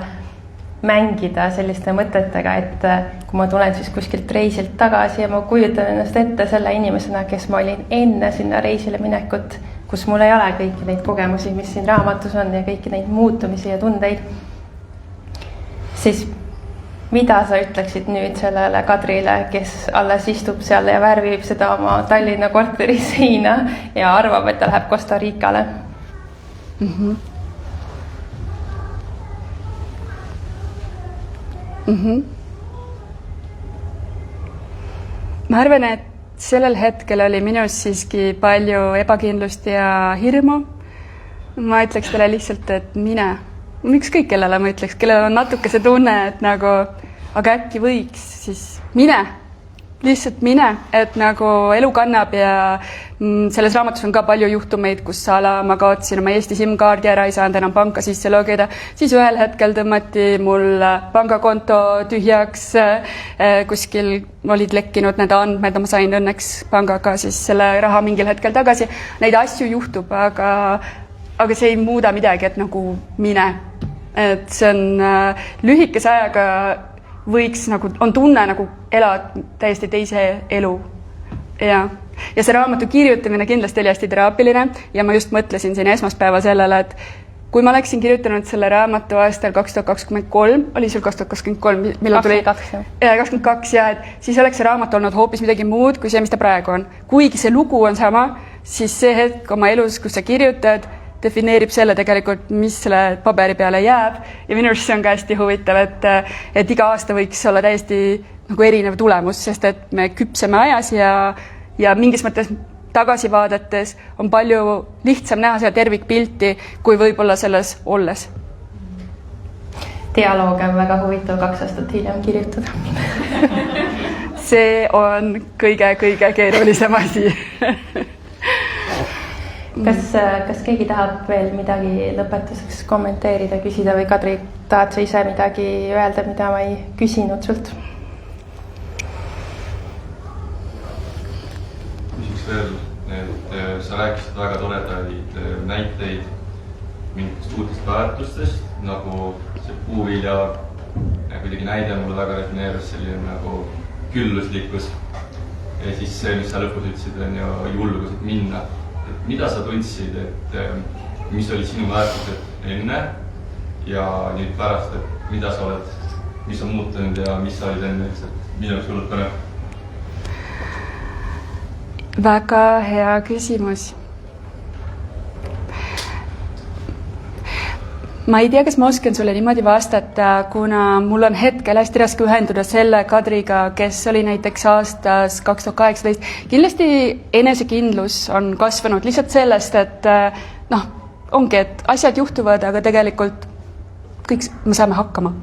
mängida selliste mõtetega, et kui ma tulen siis kuskilt reisilt tagasi ja ma kujutan ennast ette selle inimesena, kes ma olin enne sinna reisile minekut, kus mul ei ole kõiki neid kogemusi, mis siin raamatus on ja kõiki neid muutumisi ja tundeid, siis mida sa ütleksid nüüd sellele Kadrile, kes alles istub seal ja värvib seda oma Tallinna korteri seina ja arvab, et ta läheb Costa Ricale? Ma arvan, et sellel hetkel oli minus siiski palju ebakindlust ja hirmu. Ma ütleks talle lihtsalt, et mine. Ükskõik kellele ma ütleks, kellel on natuke see tunne, et nagu, aga äkki võiks, siis mine. Lihtsalt mine, et nagu elu kannab ja selles raamatus on ka palju juhtumeid, kus ma kaotsin oma Eesti SIM-kaardi ära, ei saanud enam panka sisse logida, siis ühel hetkel tõmmati mul pangakonto tühjaks, kuskil olid lekkinud need andmed, ma sain õnneks pangaga siis selle raha mingil hetkel tagasi. Neid asju juhtub, aga see ei muuda midagi, et nagu mine. Et see on lühikese ajaga võiks nagu, on tunne nagu elad täiesti teise elu. Ja see raamatu kirjutamine kindlasti oli hästi teraapiline ja ma just mõtlesin siin esmaspäeval sellele, et kui ma oleksin kirjutanud selle raamatu aastal 2023, oli sul 2023, millal tuli? 22, ja et siis oleks see raamat olnud hoopis midagi muud kui see, mis ta praegu on. Kuigi see lugu on sama, siis see hetk oma elus, kus sa kirjutad, defineerib selle tegelikult, mis selle paberi peale jääb ja minu arust see on ka hästi huvitav, et iga aasta võiks olla täiesti nagu erinev tulemus, sest et me küpseme ajas ja mingis mõttes tagasi vaadates on palju lihtsam näha seda tervikpilti, kui võib-olla selles olles. Dialoog on väga huvitav 2 aastat hiljem kirjutada. See on kõige keerulisem asi. Kas keegi tahab veel midagi lõpetuseks kommenteerida, küsida või Kadri, tahad sa ise midagi öelda, mida ma ei küsinud sult? Küsiks veel, et sa rääkisid väga toredaid näiteid mingitest uutest väärtustest, nagu see puuvilja kuidagi näide mulle väga resoneerus, selline nagu külluslikkus ja siis see, mis sa lõpus ütlesid, on ju julgused minna. Mida sa tundsid, et mis olid sinu väärtused enne ja nüüd pärast, et mida sa oled, mis on muutunud ja mis sa olid enne, et minu jaoks hullult põnev? Väga hea küsimus. Ma ei tea, kas ma oskan sulle niimoodi vastata, kuna mul on hetkel hästi raske ühenduda selle Kadriga, kes oli näiteks aastas 2018. Kindlasti enesekindlus on kasvanud lihtsalt sellest, et ongi, et asjad juhtuvad, aga tegelikult kõik me saame hakkama.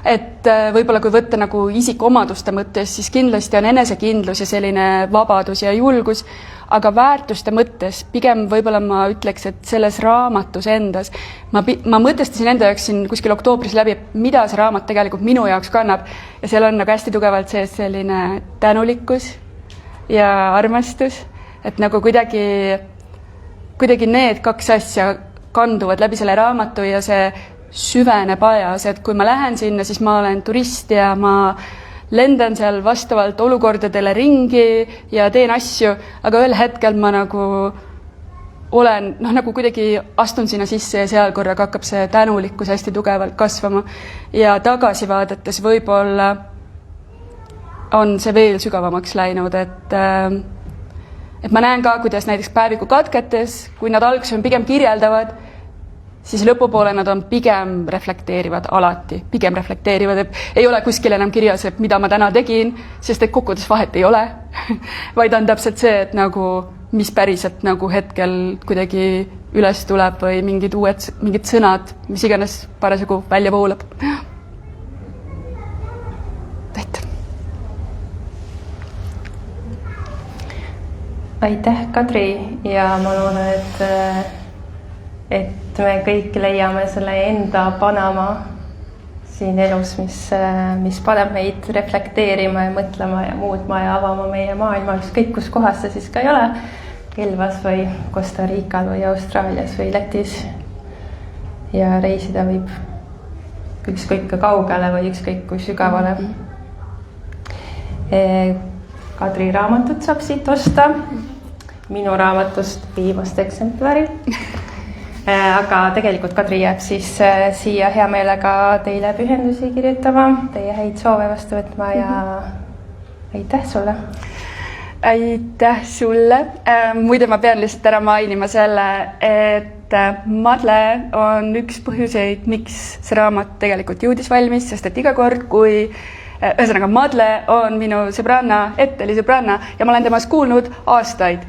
Et võib-olla kui võtta nagu isikuomaduste mõttes, siis kindlasti on enesekindlus ja selline vabadus ja julgus, aga väärtuste mõttes pigem võib-olla ma ütleks, et selles raamatus endas ma mõtestasin enda jaoks siin kuskil oktoobris läbi, mida see raamat tegelikult minu jaoks kannab ja seal on nagu hästi tugevalt sees selline tänulikkus ja armastus, et nagu kuidagi need 2 asja kanduvad läbi selle raamatu ja see süveneb ajas, et kui ma lähen sinna, siis ma olen turist ja ma lendan seal vastavalt olukordadele ringi ja teen asju, aga ühel hetkel ma nagu olen, nagu kuidagi astun sinna sisse ja seal korraga hakkab see tänulikkus hästi tugevalt kasvama ja tagasi vaadates võib-olla on see veel sügavamaks läinud, et ma näen ka, kuidas näiteks päeviku katketes, kui nad alguses on pigem kirjeldavad, siis lõpupoole nad on pigem reflekteerivad alati, pigem reflekteerivad, et ei ole kuskil enam kirjas, et mida ma täna tegin, sest et kokkuvõttes vahet ei ole, vaid on täpselt see, et nagu mis päriselt nagu hetkel kuidagi üles tuleb või mingid sõnad, mis iganes parasjagu välja voolab. Aitäh, Kadri, ja ma loodan, et me kõik leiame selle enda Panama siin elus, mis paneb meid reflekteerima ja mõtlema ja muutma ja avama meie maailma, ükskõik kus kohas see siis ka ei ole, Elvas või Costa Rical või Austraalias või Lätis. Ja reisida võib ükskõik ka kaugele või ükskõik kui sügavale. Kadri raamatut saab siit osta, minu raamatust viimast eksemplari. Aga tegelikult Kadri jääb siis siia hea meelega teile pühendusi kirjutama, teie häid soove vastu võtma ja aitäh sulle! Aitäh sulle! Muide, ma pean lihtsalt ära mainima selle, et Madle on üks põhjuseid, miks see raamat tegelikult jõudis valmis, sest et iga kord, kui ühesõnaga, Madle on minu sõbranna, Etteli sõbranna ja ma olen temast kuulnud aastaid.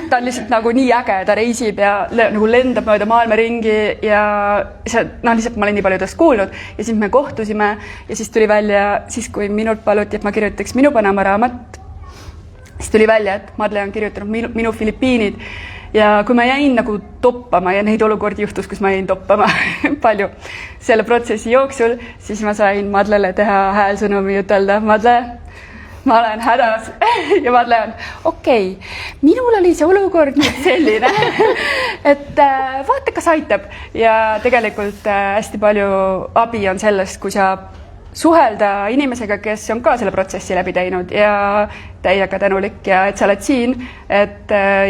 Ta on lihtsalt nagu nii äge, ta reisib ja nagu lendab mööda maailma ringi ja lihtsalt ma olen nii palju tast kuulnud ja siis me kohtusime ja siis tuli välja, siis kui minult paluti, et ma kirjutaks minu Panama raamat, siis tuli välja, et Madle on kirjutanud minu Filipiinid ja kui ma jäin nagu toppama ja neid olukordi juhtus, kus ma jäin toppama palju selle protsessi jooksul, siis ma sain Madlele teha häälsõnumi ütelda, Madle, ma olen hädas ja Madle on, okei, minul oli see olukord nüüd selline, et vaata, kas aitab ja tegelikult hästi palju abi on sellest, kui sa suhelda inimesega, kes on ka selle protsessi läbi teinud ja täiega tänulik ja et sa oled siin, ja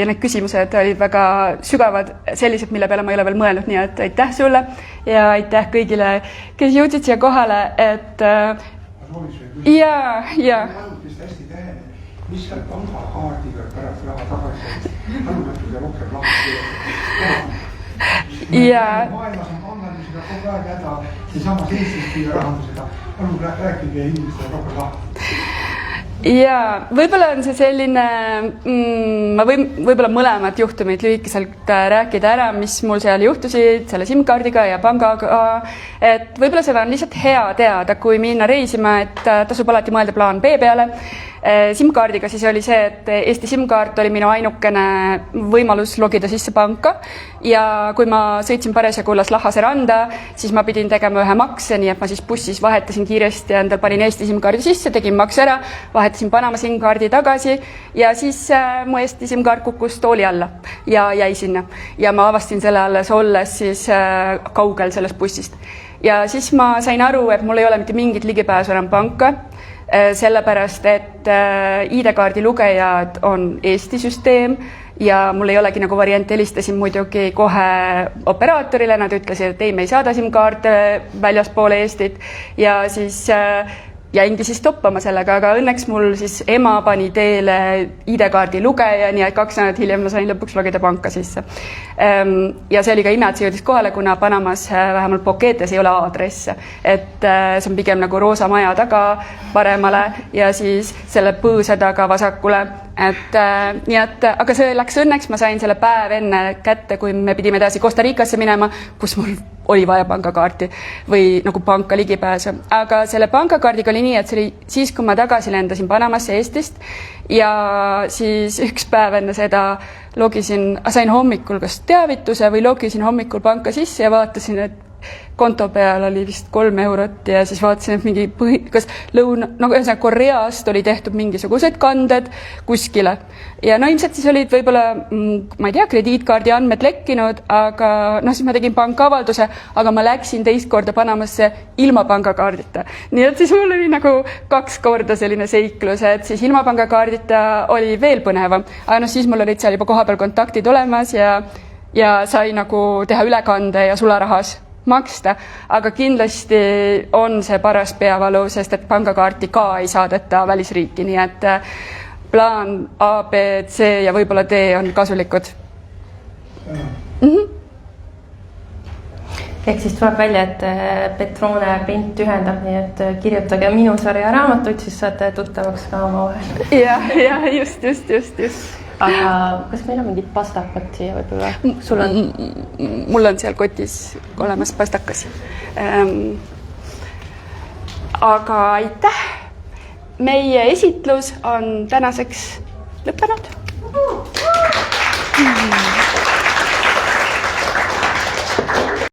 need küsimused olid väga sügavad, sellised, mille peale ma ei ole veel mõelnud, nii et aitäh sulle ja aitäh kõigile, kes jõudsid siia kohale, et ja mis seal pangakaardiga pärast raha tagasi arvatud ja rohkem lahti maailmas on pangandusega kogu aeg häda ja samas Eestis ja rahandusega palun rääkige inimestele rohkem lahti. Ja võib-olla on see selline, ma võin võib-olla mõlemad juhtumid lühikeselt rääkida ära, mis mul seal juhtusid selle SIM-kaardiga ja pangaga, et võib-olla seda on lihtsalt hea teada, kui minna reisima, et tasub alati mõelda plaan B peale. SIM-kaardiga siis oli see, et Eesti SIM-kaart oli minu ainukene võimalus logida sisse panka ja kui ma sõitsin parasjagu Las Lahase randa, siis ma pidin tegema ühe makse, nii et ma siis bussis vahetasin kiiresti ja endal panin Eesti SIM-kaardi sisse, tegin makse ära, vahetasin Panama SIM-kaardi tagasi ja siis mu Eesti SIM-kaart kukkus tooli alla ja jäi sinna ja ma avastasin selle alles olles siis kaugel sellest bussist ja siis ma sain aru, et mul ei ole mitte mingit ligipääsu enam panka, sellepärast, et ID-kaardi lugejad on Eesti süsteem ja mul ei olegi nagu variant, helistasin muidugi kohe operaatorile, nad ütlesid, et ei, me ei saada SIM-kaarte väljaspoole Eestit ja siis jäingi siis toppama sellega, aga õnneks mul siis ema pani teele ID-kaardi lugeja, nii et 2 nädalat hiljem ma sain lõpuks logida panka sisse. Ja see oli ka ime, et see jõudis kohale, kuna Panamas vähemalt Boquetes ei ole aadresse, et see on pigem nagu Roosa maja taga paremale ja siis selle põõsa taga vasakule. Nii et, aga see läks õnneks, ma sain selle päev enne kätte, kui me pidime edasi Costa Ricasse minema, kus mul oli vaja pangakaarti või nagu panka ligipääsu. Aga selle pangakaardiga oli nii, et see oli siis, kui ma tagasi lendasin Panamasse Eestist ja siis üks päev enne seda sain hommikul kas teavituse või logisin hommikul panka sisse ja vaatasin, et konto peal oli vist 3 eurot ja siis vaatasin, et mingi kas ühesõnaga Koreast oli tehtud mingisugused kanded kuskile. Ja no ilmselt siis olid võib-olla, ma ei tea, krediitkaardi andmed lekkinud, aga siis ma tegin pangaavalduse, aga ma läksin teist korda Panamasse ilma pangakaardita. Nii et siis mul oli nagu 2 korda selline seiklus, et siis ilma pangakaardita oli veel põnevam. Aga siis mul olid seal juba kohapeal kontaktid olemas ja sai nagu teha ülekande ja sularahas maksta, aga kindlasti on see paras peavalu, sest et pangakaarti ka ei saadeta välisriiki, nii et plaan A, B, C ja võib-olla D on kasulikud. Ehk siis tuleb välja, et Petrone Print ühendab, nii et kirjutage minu sarja raamatuid, siis saate tuttavaks ka oma vahel. Ja, just. Aga kas meil on mingid pastakad siia võib-olla? Sul on? Mul on seal kotis olemas pastakas. Aga aitäh! Meie esitlus on tänaseks lõppenud.